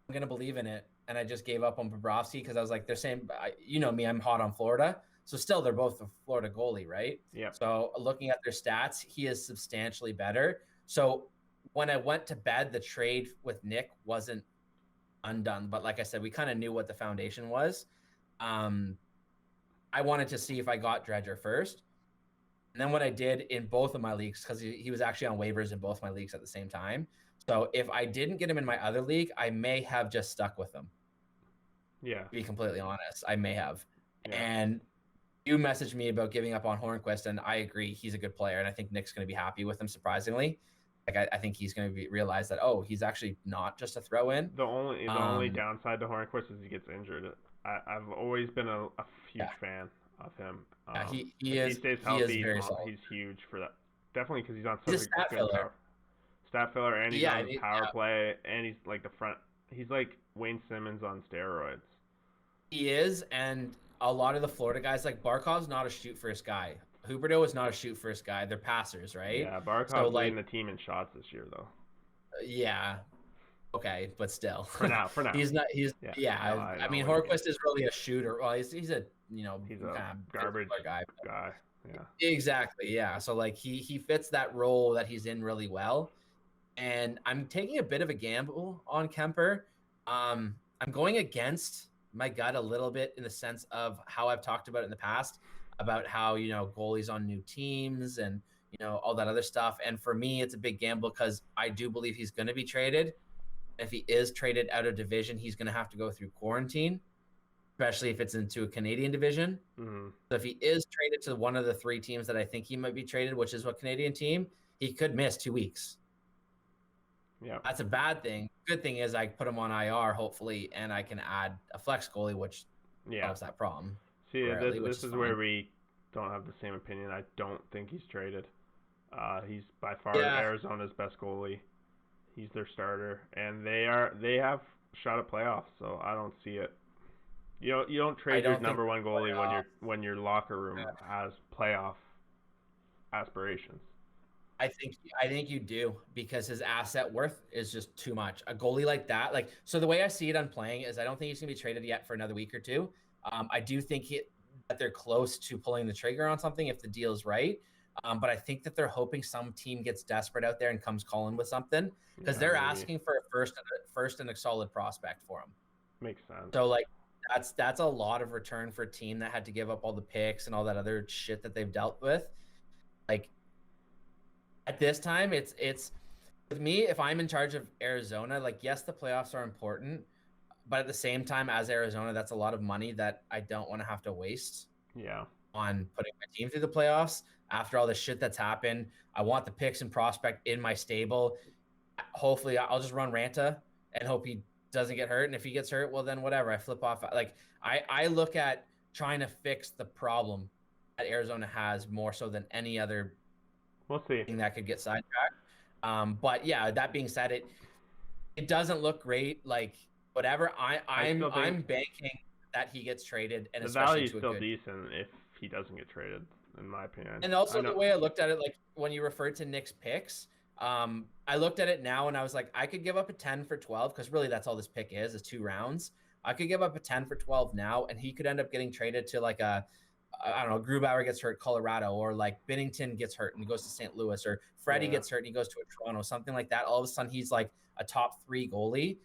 I'm gonna believe in it, and I just gave up on Bobrovsky because I was like, they're saying, you know me, I'm hot on Florida. So still, they're both a Florida goalie, right? Yep. So looking at their stats, he is substantially better. So when I went to bed, the trade with Nick wasn't undone. But like I said, we kind of knew what the foundation was. I wanted to see if I got Dredger first. And then what I did in both of my leagues, because he was actually on waivers in both my leagues at the same time. So if I didn't get him in my other league, I may have just stuck with him. Yeah. To be completely honest, I may have. Yeah. And you messaged me about giving up on Hornquist, and I agree. He's a good player, and I think Nick's going to be happy with him, surprisingly. Like, I think he's going to realize that, he's actually not just a throw-in. The only downside to Hornquist is he gets injured. I've always been a huge fan of him. He stays healthy, he is very solid. He's huge for that. Definitely because he's on such a good stat filler, and he's on power play, and he's like the front. He's like Wayne Simmons on steroids. He is, and a lot of the Florida guys, like Barkov's not a shoot-first guy. Huberdeau is not a shoot-first guy. They're passers, right? Yeah, Barkov's leading the team in shots this year, though. Yeah. Okay, but still. For now. He's not. I mean, Hornquist is really a shooter. Well, he's a he's a garbage guy. Yeah. Exactly. Yeah. So like he fits that role that he's in really well, and I'm taking a bit of a gamble on Kemper. I'm going against my gut a little bit in the sense of how I've talked about it in the past about how goalies on new teams and all that other stuff. And for me, it's a big gamble because I do believe he's going to be traded. If he is traded out of division, he's going to have to go through quarantine, especially if it's into a Canadian division. Mm-hmm. So if he is traded to one of the 3 teams that I think he might be traded, which is what Canadian team, he could miss 2 weeks. Yeah, that's a bad thing. Good thing is I put him on IR, hopefully, and I can add a flex goalie, which solves that problem. See, this is where we don't have the same opinion. I don't think he's traded. He's by far Arizona's best goalie. He's their starter, and they have shot at playoffs, so I don't see it. You don't trade your number 1 goalie when your locker room has playoff aspirations. I think you do, because his asset worth is just too much. A goalie like that, so the way I see it on playing is I don't think he's gonna be traded yet for another week or 2. I do think that they're close to pulling the trigger on something if the deal's right. But I think that they're hoping some team gets desperate out there and comes calling with something, because they're asking for a first and a solid prospect for him. Makes sense. So that's a lot of return for a team that had to give up all the picks and all that other shit that they've dealt with. At this time, it's with me, if I'm in charge of Arizona, yes, the playoffs are important, but at the same time, as Arizona, that's a lot of money that I don't want to have to waste. Yeah. On putting my team through the playoffs after all the shit that's happened. I want the picks and prospect in my stable. Hopefully, I'll just run Ranta and hope he doesn't get hurt. And if he gets hurt, well, then whatever. I flip off. I look at trying to fix the problem that Arizona has more so than any other. We'll see. Thing that could get sidetracked. But yeah, that being said, it doesn't look great. Whatever. I'm banking that he gets traded, and the value is still decent if he doesn't get traded, in my opinion. And also the way I looked at it, when you referred to Nick's picks, I looked at it now and I was like, I could give up a 10 for 12, because really that's all this pick is 2 rounds. I could give up a 10 for 12 now, and he could end up getting traded to I don't know, Grubauer gets hurt, Colorado, or Binnington gets hurt and he goes to St. Louis, or Freddie gets hurt and he goes to a Toronto, something like that. All of a sudden he's a top 3 goalie.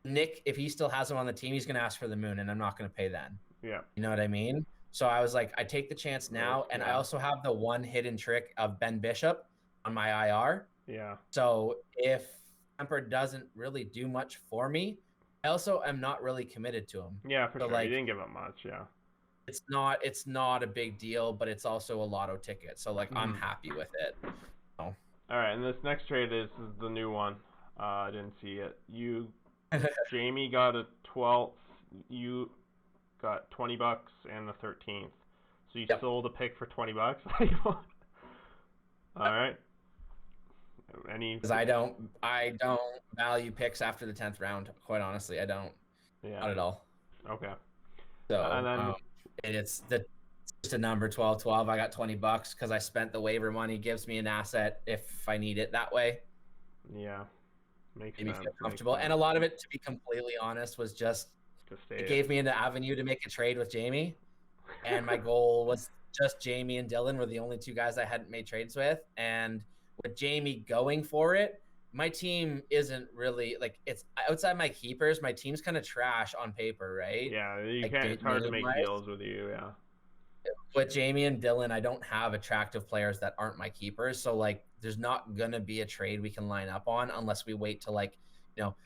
Nick, if he still has him on the team, he's going to ask for the moon, and I'm not going to pay then. Yeah. You know what I mean? So I was like, I take the chance now, and I also have the one hidden trick of Ben Bishop on my IR. Yeah. So if Kemper doesn't really do much for me, I also am not really committed to him. Yeah, for sure. He didn't give up much, yeah. It's not a big deal, but it's also a lotto ticket. So I'm happy with it. So. All right, and this next trade is the new one. I didn't see it. Jamie got a 12th. You got $20 and the 13th. So you sold a pick for $20. All right. Because I don't value picks after the 10th round. Quite honestly, I don't. Yeah. Not at all. Okay. So and then it's just a number 12-12. I got $20 because I spent the waiver money. Gives me an asset if I need it that way. Yeah. Makes Maybe sense. feel comfortable. And a lot of it, to be completely honest, was just it gave me an avenue to make a trade with Jamie. And my goal was just Jamie and Dylan were the only 2 guys I hadn't made trades with. And with Jamie going for it, my team isn't really it's outside my keepers. My team's kind of trash on paper, right? Yeah, you can't. It's hard to make deals with you. Yeah. with Jamie and Dylan, I don't have attractive players that aren't my keepers. So like there's not gonna be a trade we can line up on unless we wait to like,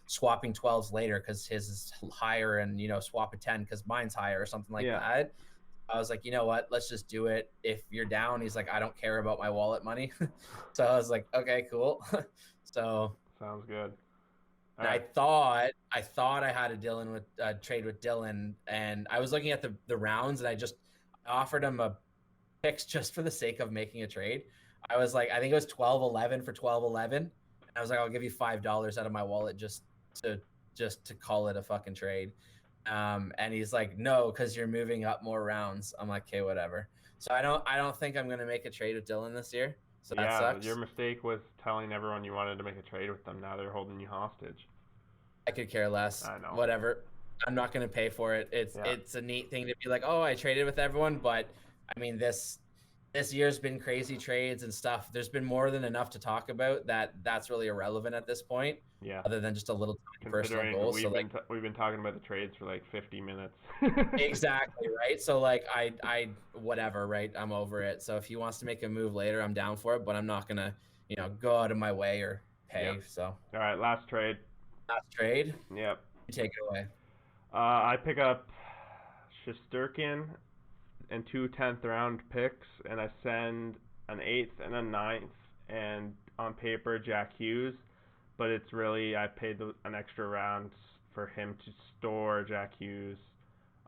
swapping 12s later because his is higher and swap a 10 because mine's higher or something like Yeah. that. I was like, you know what? Let's just do it. If you're down, he's like, I don't care about my wallet money. So I was like, okay, cool. So Sounds good. All and right. I thought I had a trade with Dylan, and I was looking at the rounds, and I offered him a picks just for the sake of making a trade. I was like, I think it was 12-11 for 12-11. And I was like, I'll give you $5 out of my wallet to to call it a fucking trade. And he's like, no, because you're moving up more rounds. I'm like, okay, whatever. So I don't think I'm gonna make a trade with Dylan this year. So that Yeah, sucks. your mistake was telling everyone you wanted to make a trade with them. Now they're holding you hostage. I could care less. I know. Whatever. I'm not gonna pay for it. It's a neat thing to be like, oh, I traded with everyone, but I mean this year's been crazy trades and stuff. There's been more than enough to talk about that's really irrelevant at this point, Yeah. other than just a little tiny personal Considering goal. we've So been we've been talking about the trades for like 50 minutes. exactly right. So like I whatever, right? I'm over it. So if he wants to make a move later, I'm down for it, but I'm not gonna go out of my way or pay. Yep. So All right, last trade. last trade, Yep. you take it away. I pick up Shesterkin and 2 10th round picks, and I send an 8th and a 9th, and on paper Jack Hughes, but it's really I paid an extra round for him to store Jack Hughes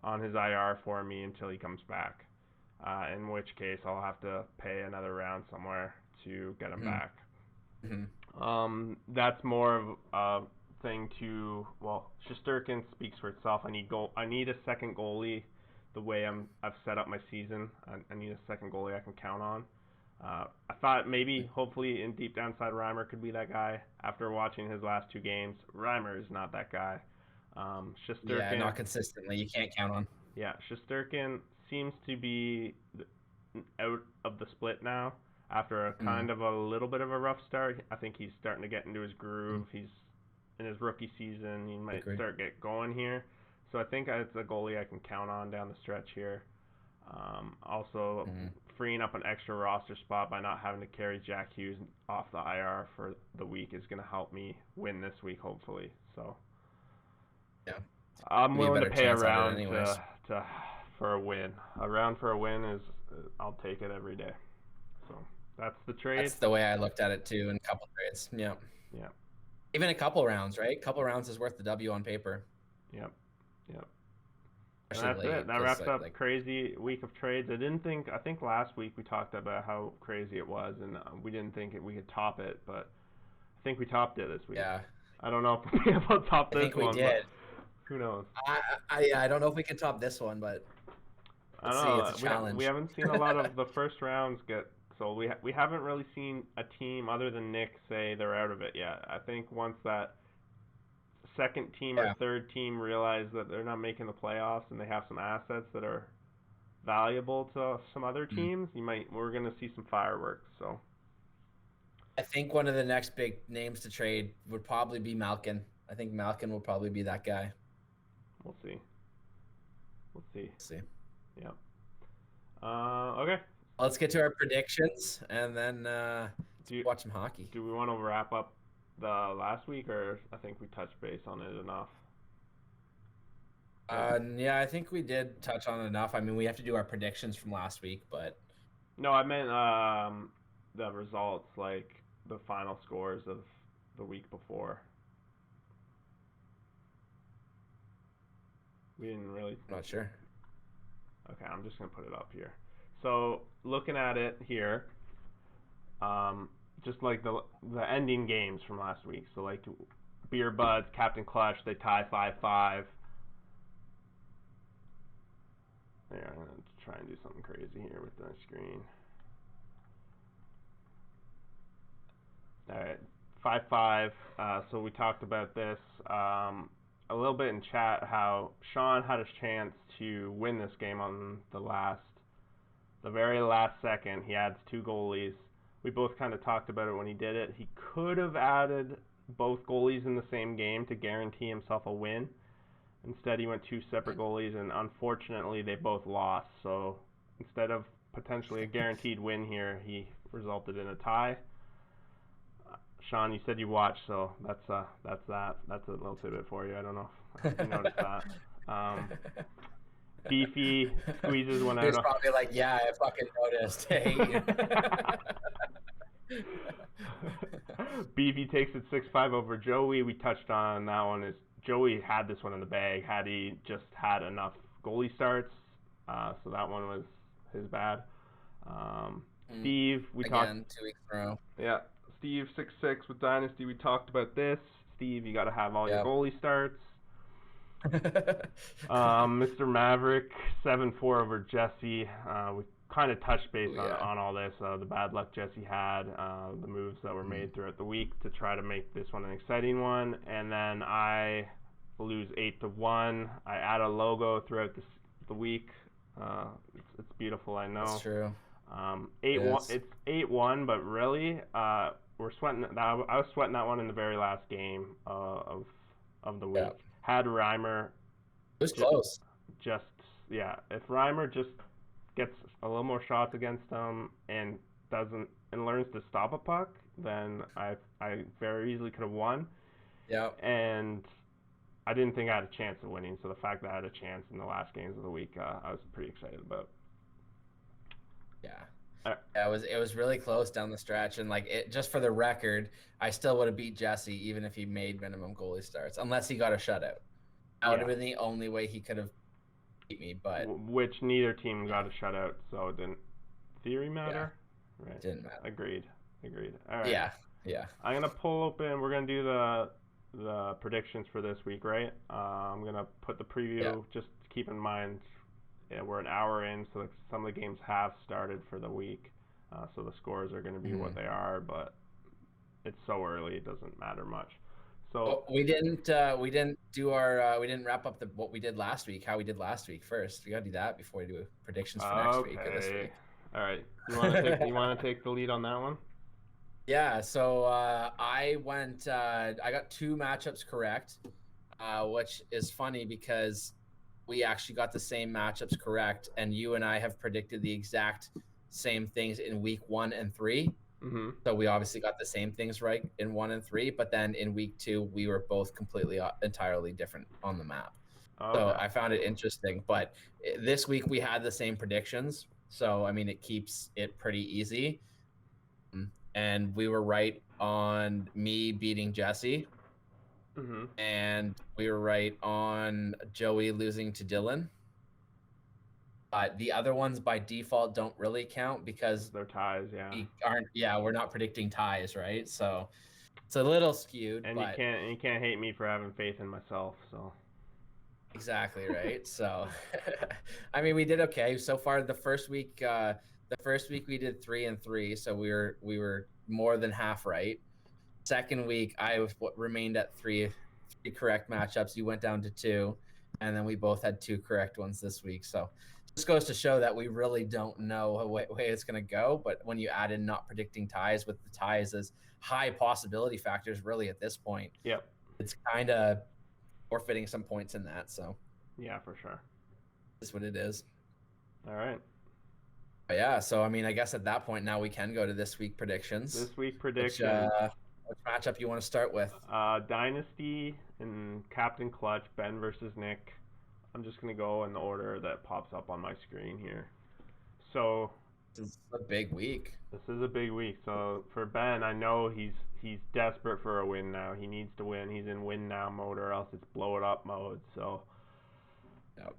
on his IR for me until he comes back. In which case I'll have to pay another round somewhere to get him back. That's more of a thing to Shesterkin speaks for itself. I need a second goalie. The way I've set up my season, I need a second goalie I can count on. I thought maybe, hopefully, in deep downside, Reimer could be that guy. After watching his last 2 games, Reimer is not that guy. Shesterkin, Yeah, not consistently. You can't count on. Yeah, Shesterkin seems to be out of the split now after a kind of a little bit of a rough start. I think he's starting to get into his groove. He's in his rookie season. He might get going here. So I think it's a goalie I can count on down the stretch here. Also, freeing up an extra roster spot by not having to carry Jack Hughes off the IR for the week is going to help me win this week, hopefully. So yeah, I'm willing to pay a round for a win. A round for a win is I'll take it every day. So that's the trade. That's the way I looked at it too in a couple trades. Yeah. Yeah. Even a couple rounds, right? A couple rounds is worth the W on paper. Yep. Yep. And that's it. That wraps up crazy week of trades. I think last week we talked about how crazy it was, and we didn't think we could top it, but I think we topped it this week. Yeah. I don't know if we'll be able to top this one. I think we did. Who knows? I don't know if we can top this one, but I don't know. It's a challenge. We haven't seen a lot of the first rounds get sold. We haven't really seen a team other than Nick say they're out of it yet. I think once that second team or third team realize that they're not making the playoffs and they have some assets that are valuable to some other teams, we're going to see some fireworks. So I think one of the next big names to trade would probably be Malkin. I think Malkin will probably be that guy. We'll see. Yeah. Okay. Let's get to our predictions and then watch some hockey. Do we want to wrap up the last week, or I think we touched base on it enough? Yeah, I think we did touch on it enough. I mean, we have to do our predictions from last week, but no, I meant the results, like the final scores of the week before. We didn't really. I'm not sure. Okay, I'm just gonna put it up here. So looking at it here, just like the ending games from last week. So like Beer Buds, Captain Clutch, they tie 5-5. There, I'm gonna try and do something crazy here with the screen. All right, 5-5. So we talked about this a little bit in chat, how Sean had a chance to win this game on the very last second. He adds 2 goalies. We both kind of talked about it when he did it. He could have added both goalies in the same game to guarantee himself a win. Instead, he went 2 separate goalies, and unfortunately, they both lost. So instead of potentially a guaranteed win here, he resulted in a tie. Sean, you said you watched, so that's that. That's a little tidbit for you. I don't know if you noticed that. Beefy squeezes one He was out. probably like, yeah, I fucking noticed. I hate you. Beefy takes it 6-5 over Joey. We touched on that one. Is Joey had this one in the bag had he just had enough goalie starts. So that one was his bad. Steve, we Again, talked 2 weeks in a row. Yeah, Steve 6-6 with Dynasty. We talked about this. Steve, you got to have all your goalie starts. Mr. Maverick 7-4 over Jesse. We kind of touched base on all this. The bad luck Jesse had, the moves that were made throughout the week to try to make this one an exciting one, and then I lose 8-1. I add a logo throughout the week. It's beautiful, I know. That's true. 8-1. It's 8-1, but really, we're sweating. I was sweating that one in the very last game of the week. Yeah. Had Reimer. It was close. If Reimer just gets a little more shots against him and learns to stop a puck, then I very easily could have won. Yeah. And I didn't think I had a chance of winning, so the fact that I had a chance in the last games of the week, I was pretty excited about. Yeah. It was really close down the stretch, and just for the record, I still would have beat Jesse even if he made minimum goalie starts, unless he got a shutout. That would have been the only way he could have beat me, but which neither team got a shutout, so it didn't theory matter. Yeah, right. Didn't matter. Agreed. All right. Yeah. I'm gonna pull open. We're gonna do the predictions for this week, right? I'm gonna put the preview. Yeah. Just keep in mind. Yeah, we're an hour in, so some of the games have started for the week, so the scores are going to be what they are. But it's so early; it doesn't matter much. So we didn't do our we didn't wrap up what we did last week. How we did last week first. We got to do that before we do predictions for next week or this week. All right. You want to take the lead on that one? Yeah. So I went. I got 2 matchups correct, which is funny because we actually got the same matchups correct, and you and I have predicted the exact same things in week 1 and 3. Mm-hmm. So we obviously got the same things right in 1 and 3, but then in week 2 we were both completely entirely different on the map. Okay. So I found it interesting, but this week we had the same predictions, so I mean it keeps it pretty easy. And we were right on me beating Jesse. Mm-hmm. And we were right on Joey losing to Dylan. The other ones by default don't really count because they're ties. We're not predicting ties, right? So it's a little skewed. And but you can't hate me for having faith in myself. So exactly right. So I mean, we did okay so far. The first week we did 3 and 3, so we were more than half right. Second week, I remained at 3 correct matchups. You went down to 2, and then we both had 2 correct ones this week. So this goes to show that we really don't know way it's going to go. But when you add in not predicting ties with the ties as high possibility factors, really at this point, it's kind of forfeiting some points in that. So yeah, for sure, that's what it is. All right. But yeah, so I mean, I guess at that point now we can go to this week predictions. Which matchup you want to start with? Dynasty and Captain Clutch, Ben versus Nick. I'm just going to go in the order that pops up on my screen here. So this is a big week. So for Ben, I know he's desperate for a win now. He needs to win. He's in win now mode or else it's blow it up mode. So yep.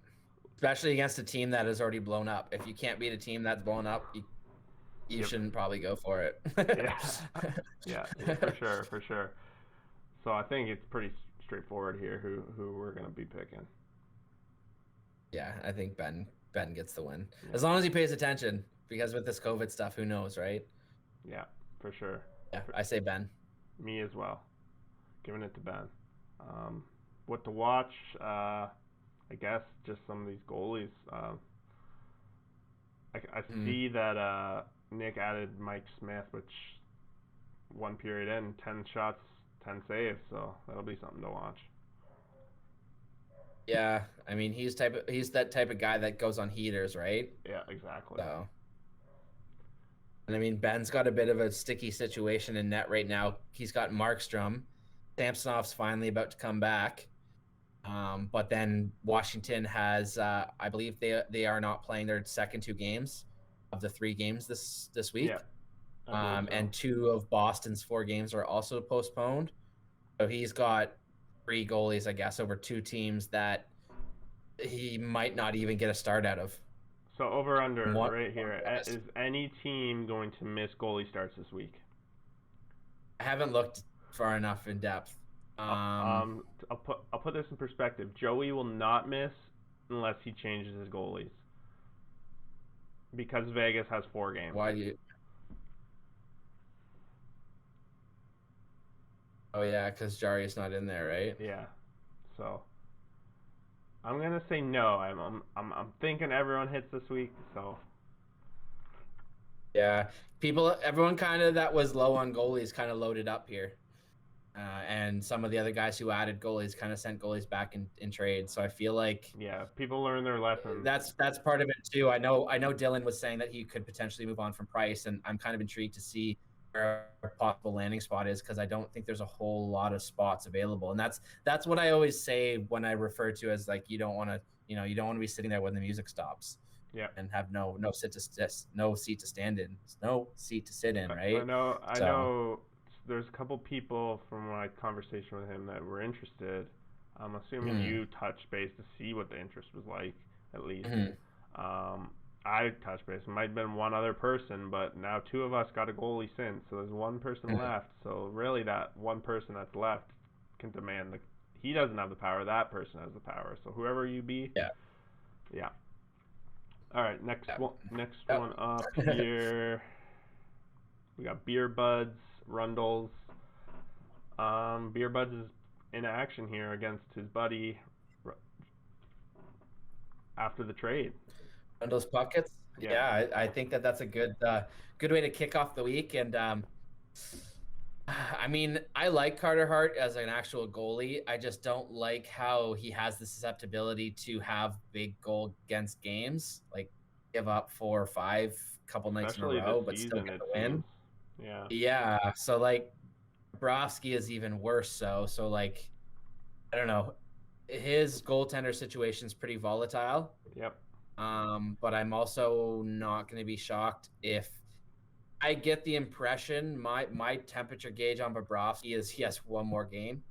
Especially against a team that has already blown up. If you can't beat a team that's blown up, you shouldn't probably go for it. yeah, for sure. So I think it's pretty straightforward here who we're going to be picking. Yeah, I think Ben gets the win. Yeah. As long as he pays attention, because with this COVID stuff, who knows, right? Yeah, for sure. Yeah, I say Ben. Me as well. Giving it to Ben. What to watch? I guess just some of these goalies. I see that Nick added Mike Smith, which 1 period in, 10 shots, 10 saves, so that'll be something to watch. Yeah, I mean he's that type of guy that goes on heaters, right? Yeah, exactly. So, and I mean Ben's got a bit of a sticky situation in net right now. He's got Markstrom. Samsonov's finally about to come back. But then Washington has, I believe they are not playing their second 2 games of the 3 games this Yeah, week. I believe so. And 2 of Boston's 4 games are also postponed. So he's got 3 goalies, I guess, over 2 teams that he might not even get a start out of. So over under One, right one here. guys. Is any team going to miss goalie starts this week? I haven't looked far enough in depth. I'll put this in perspective. Joey will not miss unless he changes his goalies because Vegas has 4 games. Why do you? Oh yeah, because Jari's not in there, right? Yeah. So I'm gonna say no. I'm thinking everyone hits this week. So Yeah, everyone kind of that was low on goalies kind of loaded up here. And some of the other guys who added goalies kind of sent goalies back in trade. So I feel like yeah, people learn their lessons. that's part of it too. I know Dylan was saying that he could potentially move on from Price, and I'm kind of intrigued to see where a possible landing spot is because I don't think there's a whole lot of spots available. And that's what I always say when I refer to as like you don't want to be sitting there when the music stops. Yeah. And have no seat to stand in, no seat to sit in, right? I know. There's a couple people from my conversation with him that were interested. I'm assuming you touched base to see what the interest was like, at least. I touched base. It might have been one other person, but now 2 of us got a goalie since, so there's 1 person left. So really, that 1 person that's left can demand he doesn't have the power. That person has the power. So whoever you be. Yeah. All right, next one up here. We got Beer Buds, Rundles. Beer Buds is in action here against his buddy after the trade. Rundles Buckets. Yeah, I think that's a good way to kick off the week. And I mean, I like Carter Hart as an actual goalie. I just don't like how he has the susceptibility to have big goal against games, like give up 4 or 5 couple nights in a row, but still get the win. Yeah. So like, Bobrovsky is even worse. So like, I don't know. His goaltender situation is pretty volatile. Yep. But I'm also not going to be shocked if I get the impression my temperature gauge on Bobrovsky is he has 1 more game.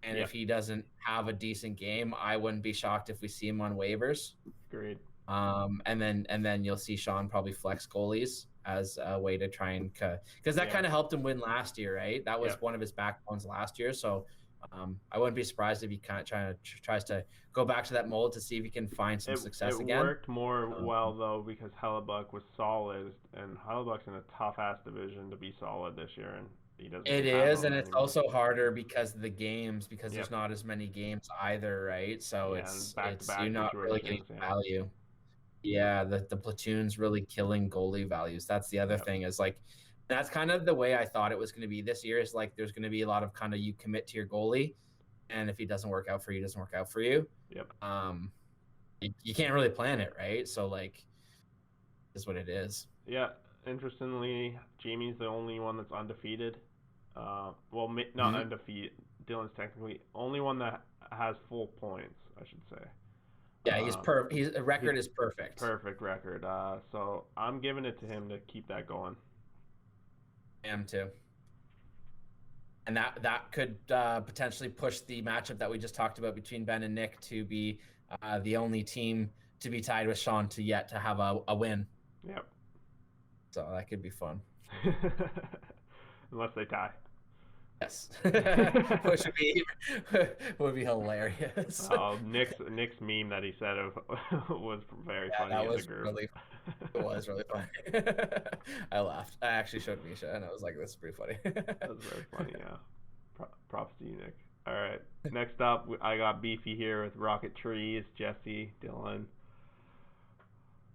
And if he doesn't have a decent game, I wouldn't be shocked if we see him on waivers. Agreed. And then you'll see Sean probably flex goalies as a way to try and because that kind of helped him win last year, right? That was one of his backbones last year. So I wouldn't be surprised if he kind of tries to go back to that mold to see if he can find some success again. It worked more well though because Hellebuck was solid, and Hellebuck's in a tough ass division to be solid this year, and he doesn't. It is, and it's also harder because of the games because there's not as many games either, right? So it's you're not really getting value. Yeah, the platoon's really killing goalie values. That's the other thing is like that's kind of the way I thought it was going to be this year is like there's going to be a lot of kind of you commit to your goalie, and if he doesn't work out for you, he doesn't work out for you. Yep. You can't really plan it, right? So like, is what it is. Yeah. Interestingly, Jamie's the only one that's undefeated. Well, not undefeated. Dylan's technically only one that has full points, I should say. Yeah, he's perfect. His record is perfect. Perfect record. So I'm giving it to him to keep that going. I am too. And that could potentially push the matchup that we just talked about between Ben and Nick to be the only team to be tied with Sean to have a win. Yep. So that could be fun. Unless they tie. Yes. Which would be hilarious. Oh, Nick's meme that he said was very funny. That was it was really funny. I laughed. I actually showed Misha, and I was like, "This is pretty funny." That was very funny. Yeah. Props to you, Nick. All right. Next up, I got Beefy here with Rocket Trees, Jesse, Dylan.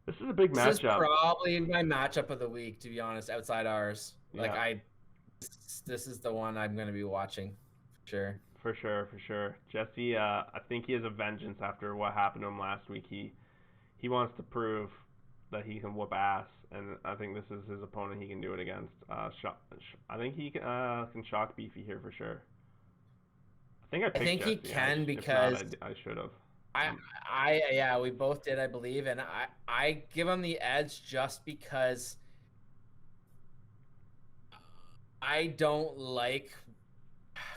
This is a big matchup. This is probably my matchup of the week, to be honest. Outside ours, this is the one I'm going to be watching, for sure. For sure, for sure. Jesse, I think he has a vengeance after what happened to him last week. He wants to prove that he can whoop ass, and I think this is his opponent he can do it against. I think he can shock Beefy here for sure. I think I I picked think he Jesse. can If not, because I should have. I yeah, we both did, I believe, and I give him the edge just because I don't like.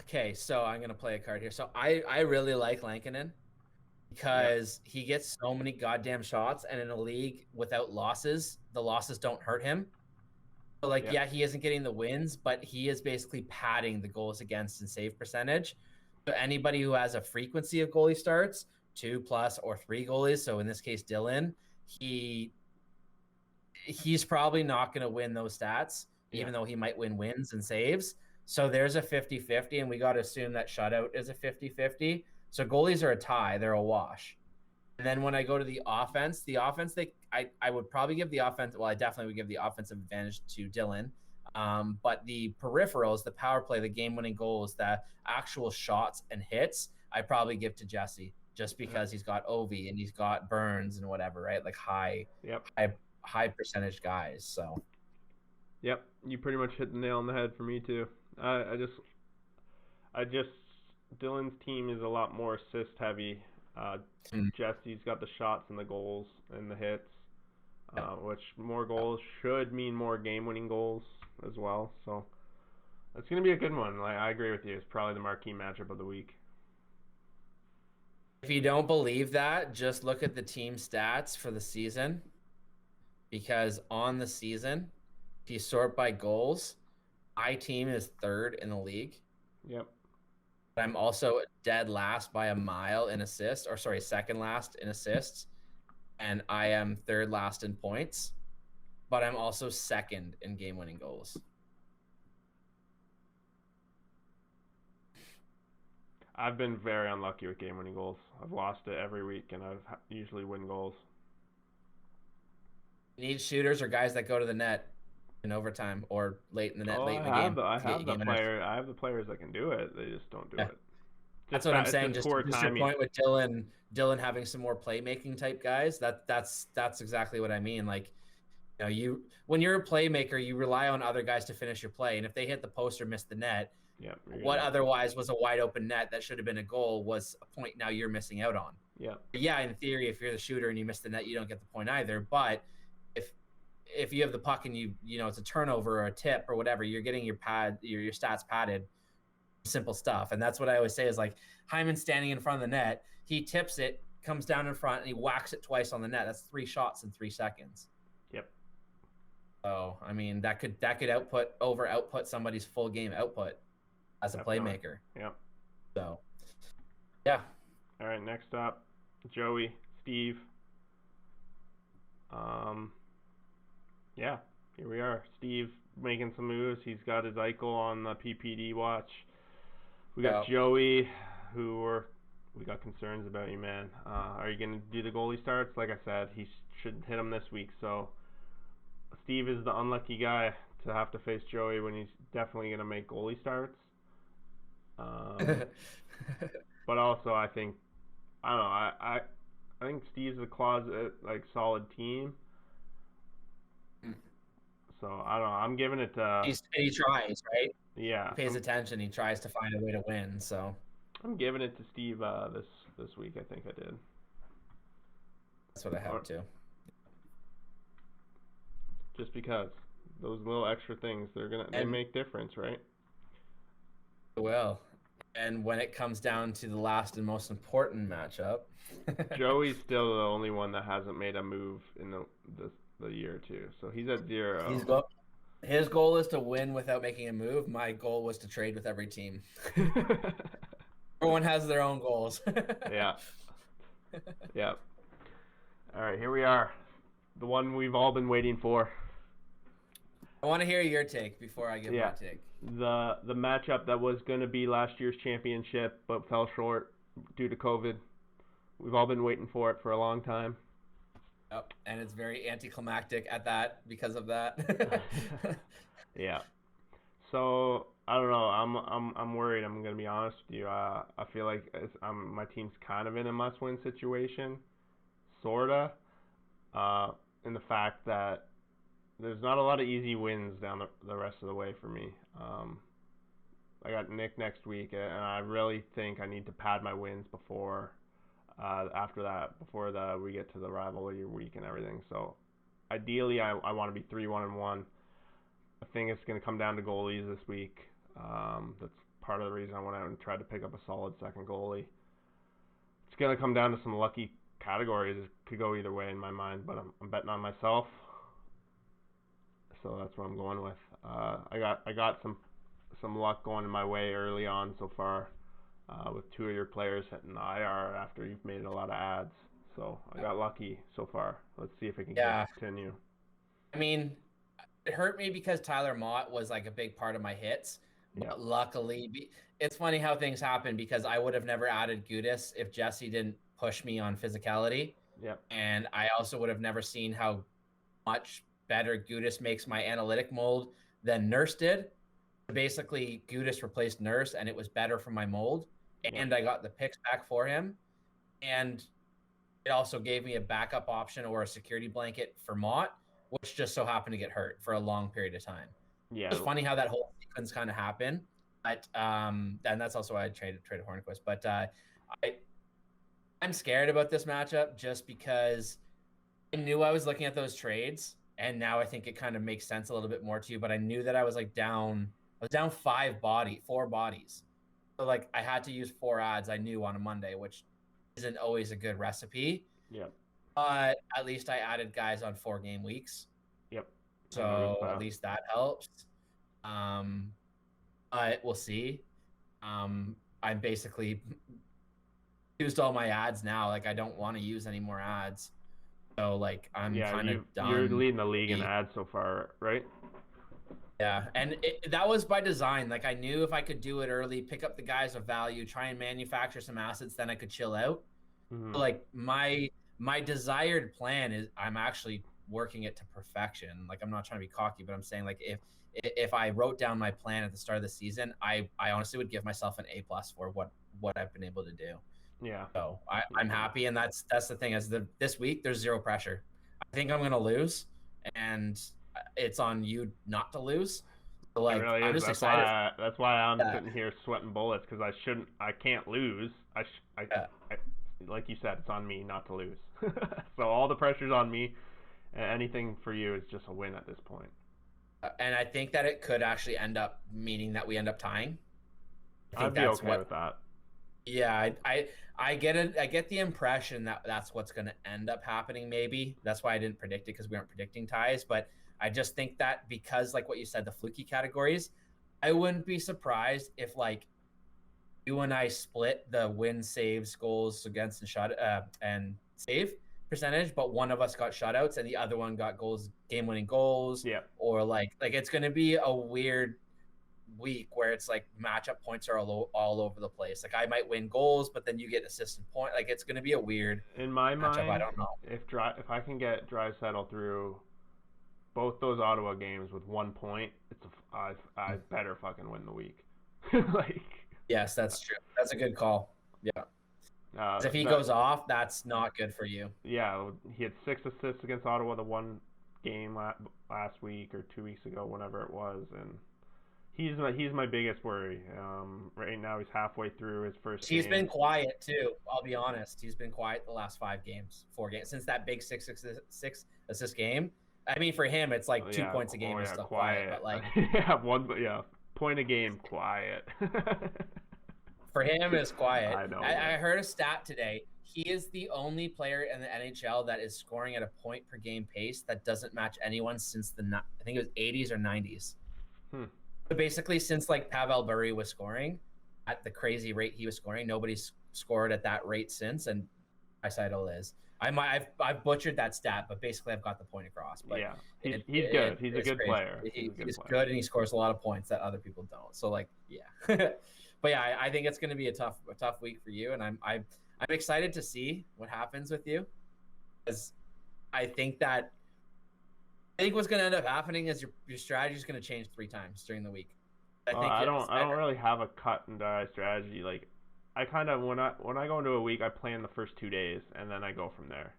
Okay, so I'm gonna play a card here. So I really like Lankinen because he gets so many goddamn shots, and in a league without losses, the losses don't hurt him. So like, yeah, he isn't getting the wins, but he is basically padding the goals against and save percentage. So anybody who has a frequency of goalie starts, 2+ or 3 goalies, so in this case Dylan, he's probably not going to win those stats, even though he might win wins and saves. So there's a 50-50, and we got to assume that shutout is a 50-50. So goalies are a tie, they're a wash. And then when I go to the offense, I would probably give the offense. Well, I definitely would give the offensive advantage to Dylan. But the peripherals, the power play, the game-winning goals, the actual shots and hits, I probably give to Jesse just because he's got Ovi and he's got Burns and whatever, right? Like high percentage guys. So. Yep, you pretty much hit the nail on the head for me too. I just Dylan's team is a lot more assist heavy. Jesse's got the shots and the goals and the hits, which more goals should mean more game-winning goals as well. So it's gonna be a good one. Like, I agree with you. It's probably the marquee matchup of the week. If you don't believe that, just look at the team stats for the season, because on the season, if you sort by goals, my team is 3rd in the league. Yep. I'm also dead last by a mile in assists, or sorry, 2nd last in assists, and I am 3rd last in points, but I'm also 2nd in game-winning goals. I've been very unlucky with game-winning goals. I've lost it every week, and I've usually win goals. You need shooters or guys that go to the net in overtime or late in the net, late in the game. I have the players that can do it. They just don't do it. That's what I'm saying. Just your point with Dylan having some more playmaking type guys. That's exactly what I mean. Like, when you're a playmaker, you rely on other guys to finish your play, and if they hit the post or miss the net, what otherwise was a wide open net that should have been a goal was a point now you're missing out on. Yeah, in theory, if you're the shooter and you miss the net, you don't get the point either. But if you have the puck and it's a turnover or a tip or whatever, you're getting your stats padded. Simple stuff. And that's what I always say is, like, Hyman's standing in front of the net, he tips it, comes down in front, and he whacks it twice on the net. That's 3 shots in 3 seconds. Yep. So I mean, that could output somebody's full game output as a playmaker. Yep. So yeah. All right, next up, Joey, Steve. Yeah, here we are. Steve making some moves. He's got his Eichel on the PPD watch. We got Joey, we got concerns about you, man. Are you going to do the goalie starts? Like I said, he should hit him this week. So Steve is the unlucky guy to have to face Joey when he's definitely going to make goalie starts. But also, I think Steve's a closet, like, solid team. So I don't know. I'm giving it to. He tries, right? Yeah. He pays attention. He tries to find a way to win. So I'm giving it to Steve this week. I think I did. That's what I have too. Just because those little extra things, they make difference, right? Well, and when it comes down to the last and most important matchup, Joey's still the only one that hasn't made a move in the year too. So he's at 0. His goal is to win without making a move. My goal was to trade with every team. Everyone has their own goals. Yeah. Yeah. All right, here we are. The one we've all been waiting for. I want to hear your take before I give my take. The matchup that was going to be last year's championship but fell short due to COVID. We've all been waiting for it for a long time. Yep, and it's very anticlimactic at that because of that. Yeah. So I don't know. I'm worried. I'm gonna be honest with you. I feel like my team's kind of in a must-win situation, sorta. Uh, in the fact that there's not a lot of easy wins down the rest of the way for me. I got Nick next week, and I really think I need to pad my wins before after that, before we get to the rivalry week and everything. So ideally, I want to be 3-1-1. I think it's going to come down to goalies this week. That's part of the reason I went out and tried to pick up a solid second goalie. It's going to come down to some lucky categories. It could go either way in my mind, but I'm betting on myself. So that's what I'm going with. I got some luck going in my way early on so far, with two of your players hitting the IR after you've made a lot of ads. So I got lucky so far. Let's see if I can continue. I mean, it hurt me because Tyler Mott was like a big part of my hits. But luckily, it's funny how things happen because I would have never added Gudis if Jesse didn't push me on physicality. Yep. And I also would have never seen how much better Gudis makes my analytic mold than Nurse did. Basically, Gudis replaced Nurse, and it was better for my mold. And I got the picks back for him. And it also gave me a backup option or a security blanket for Mott, which just so happened to get hurt for a long period of time. Yeah. It's funny how that whole sequence kind of happened. But and that's also why I traded Hornquist. But I'm scared about this matchup just because I knew I was looking at those trades, and now I think it kind of makes sense a little bit more to you. But I knew that I was like down. I was down 4 bodies. So like I had to use 4 ads I knew on a Monday, which isn't always a good recipe. Yep. But at least I added guys on 4 game weeks. Yep. So at least that helps. But we'll see. I'm basically used all my ads now. Like I don't want to use any more ads. So like I'm kind of done. You're leading the league in ads so far, right? Yeah, and that was by design. Like I knew if I could do it early, pick up the guys of value, try and manufacture some assets, then I could chill out. Mm-hmm. So, like my desired plan is I'm actually working it to perfection. Like I'm not trying to be cocky, but I'm saying like if I wrote down my plan at the start of the season, I honestly would give myself an A+ for what I've been able to do. Yeah. So I'm happy, and that's the thing is this week there's zero pressure. I think I'm gonna lose, and it's on you not to lose. So like really I'm just excited. That's why I'm sitting here sweating bullets because I can't lose. I like you said, it's on me not to lose. So all the pressure's on me. Anything for you is just a win at this point. And I think that it could actually end up meaning that we end up tying. I'd be okay with that. Yeah, I get it. I get the impression that that's what's going to end up happening. Maybe that's why I didn't predict it because we aren't predicting ties. But I just think that because, like what you said, the fluky categories, I wouldn't be surprised if like you and I split the win, saves, goals against and save percentage, but one of us got shutouts and the other one got goals, game-winning goals. Yeah. Or like it's going to be a weird week where it's like matchup points are all over the place. Like I might win goals, but then you get assist and point. Like it's going to be a weird. In my matchup. mind, I don't know if I can get Draisaitl through both those Ottawa games with 1 point, I better fucking win the week. Like. Yes, that's true. That's a good call. Yeah. If he goes off, that's not good for you. Yeah, he had 6 assists against Ottawa the one game last week or 2 weeks ago, whenever it was, and he's my biggest worry. Right now he's halfway through his first. He's been quiet too. I'll be honest. He's been quiet the last 4 games since that big 6 assist game. I mean, for him, it's like 2 points a game is still quiet, but like point a game quiet. For him, it's quiet. I know. I heard a stat today. He is the only player in the NHL that is scoring at a point per game pace that doesn't match anyone since I think it was 80s or 90s. So basically, since like Pavel Bure was scoring at the crazy rate he was scoring, nobody's scored at that rate since, and Draisaitl is. I've butchered that stat, but basically I've got the point across. But yeah, he's good. He's a good player. He's good, and he scores a lot of points that other people don't. So like, yeah. But yeah, I think it's going to be a tough week for you, and I'm excited to see what happens with you, because I think what's going to end up happening is your strategy is going to change 3 times during the week. I think I don't really have a cut and dry strategy. Like, I kind of when I go into a week, I plan the first 2 days and then I go from there.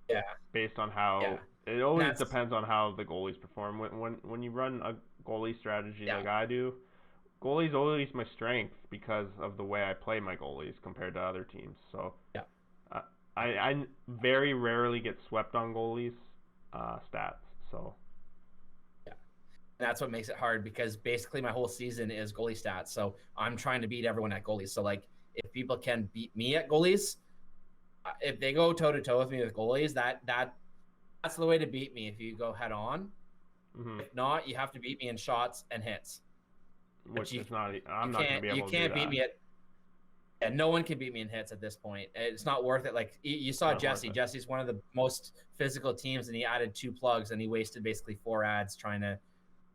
yeah, Based on yeah. how it And always that's depends on how the goalies perform. When you run a goalie strategy yeah, like I do, goalie's always my strength because of the way I play my goalies compared to other teams. So yeah, uh, I very rarely get swept on goalies stats. So yeah. And that's what makes it hard because basically my whole season is goalie stats. So I'm trying to beat everyone at goalies. So like if people can beat me at goalies, if they go toe to toe with me with goalies, that's the way to beat me if you go head on. mhm. If not, you have to beat me in shots and hits. But Which is not you I'm not gonna can't be you able to do can't beat that. me at yeah, no one can beat me in hits at this point. It's not worth it. Like you It's saw not worth Jesse. it. Jesse's one of the most physical teams, and he added 2 plugs, and he wasted basically 4 ads trying to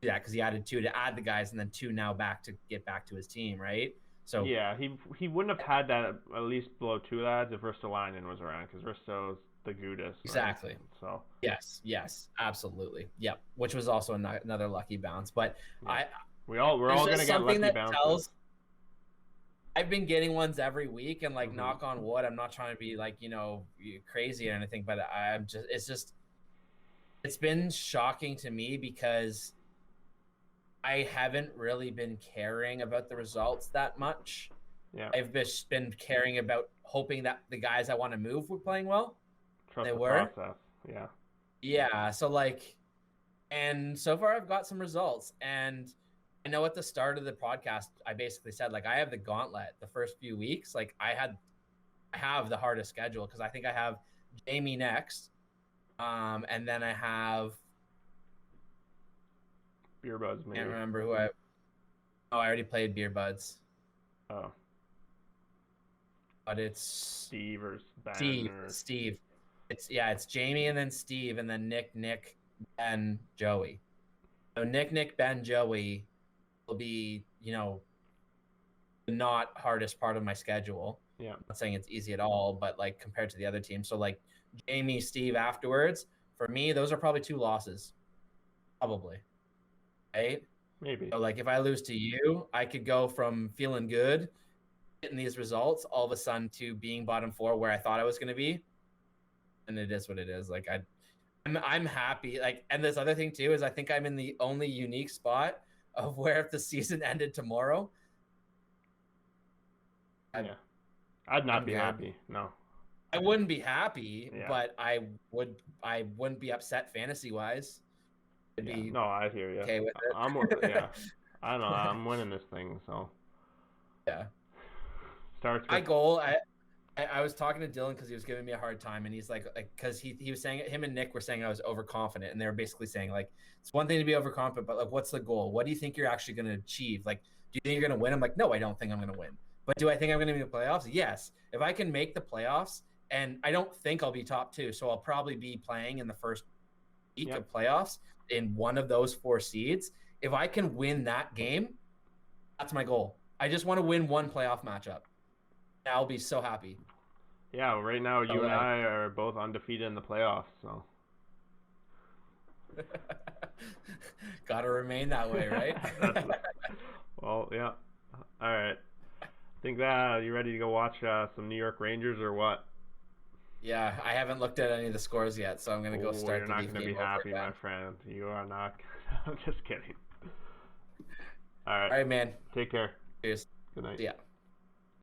do that because he added 2 to add the guys, and then 2 now back to get back to his team, right? So Yeah, he wouldn't have had that at least below 2 lads if Ristolainen was around because Risto's the Gudis, right? exactly. So Yes, absolutely. Yep. Which was also another lucky bounce, but yeah, I we're there's all just gonna get something lucky that bounces. tells. I've been getting ones every week, and like Mhm. knock on wood, I'm not trying to be like crazy or anything, but it's been shocking to me because I haven't really been caring about the results that much. Yeah, I've just been caring about hoping that the guys I want to move were playing well. trust They the were. process. Yeah, Yeah. So like, and so far I've got some results. And I know at the start of the podcast, I basically said like I have the gauntlet the first few weeks. Like I have the hardest schedule because I think I have Jamie next. And then I have beer buzz can't maybe. remember who I I already played Beer Buds. Oh, But it's Steve or Ben Steve. or Steve. It's Jamie and then Steve and then Nick, Ben, Joey. So Nick, Ben, Joey will be, the not hardest part of my schedule. yeah, I'm not saying it's easy at all, but like compared to the other teams. So like Jamie, Steve afterwards, for me, those are probably 2 losses. Probably. Right? maybe. So like if I lose to you, I could go from feeling good, getting these results, all of a sudden to being bottom 4 where I thought I was gonna be. And it is what it is. Like I'm happy. Like, and this other thing too is I think I'm in the only unique spot of where if the season ended tomorrow, Yeah, I'd not I'm be good. happy. No. I wouldn't be happy, Yeah. but I wouldn't be upset fantasy wise. I'd Yeah. be No, I hear you. okay with it. Yeah. I don't know. I'm winning this thing, so Yeah. starts My with goal, I was talking to Dylan because he was giving me a hard time, and he's like because he was saying him and Nick were saying I was overconfident, and they were basically saying like it's one thing to be overconfident, but like what's the goal? What do you think you're actually going to achieve? Like, do you think you're going to win? I'm like, no, I don't think I'm going to win. But do I think I'm going to be in the playoffs? Yes. If I can make the playoffs, and I don't think I'll be top 2, so I'll probably be playing in the first week Yep. of playoffs in one of those 4 seeds. If I can win that game, that's my goal. I just want to win one playoff matchup. I'll be so happy. yeah. Right now, So, you and like, I are both undefeated in the playoffs, so gotta remain that way, right? well, yeah. All right. Think that you ready to go watch some New York Rangers or what? Yeah, I haven't looked at any of the scores yet, so I'm gonna go start You're the not Leaf going to be game over happy, again. my friend. You are not. I'm just kidding. All right. All right, man. Take care. Cheers. Good night. See ya.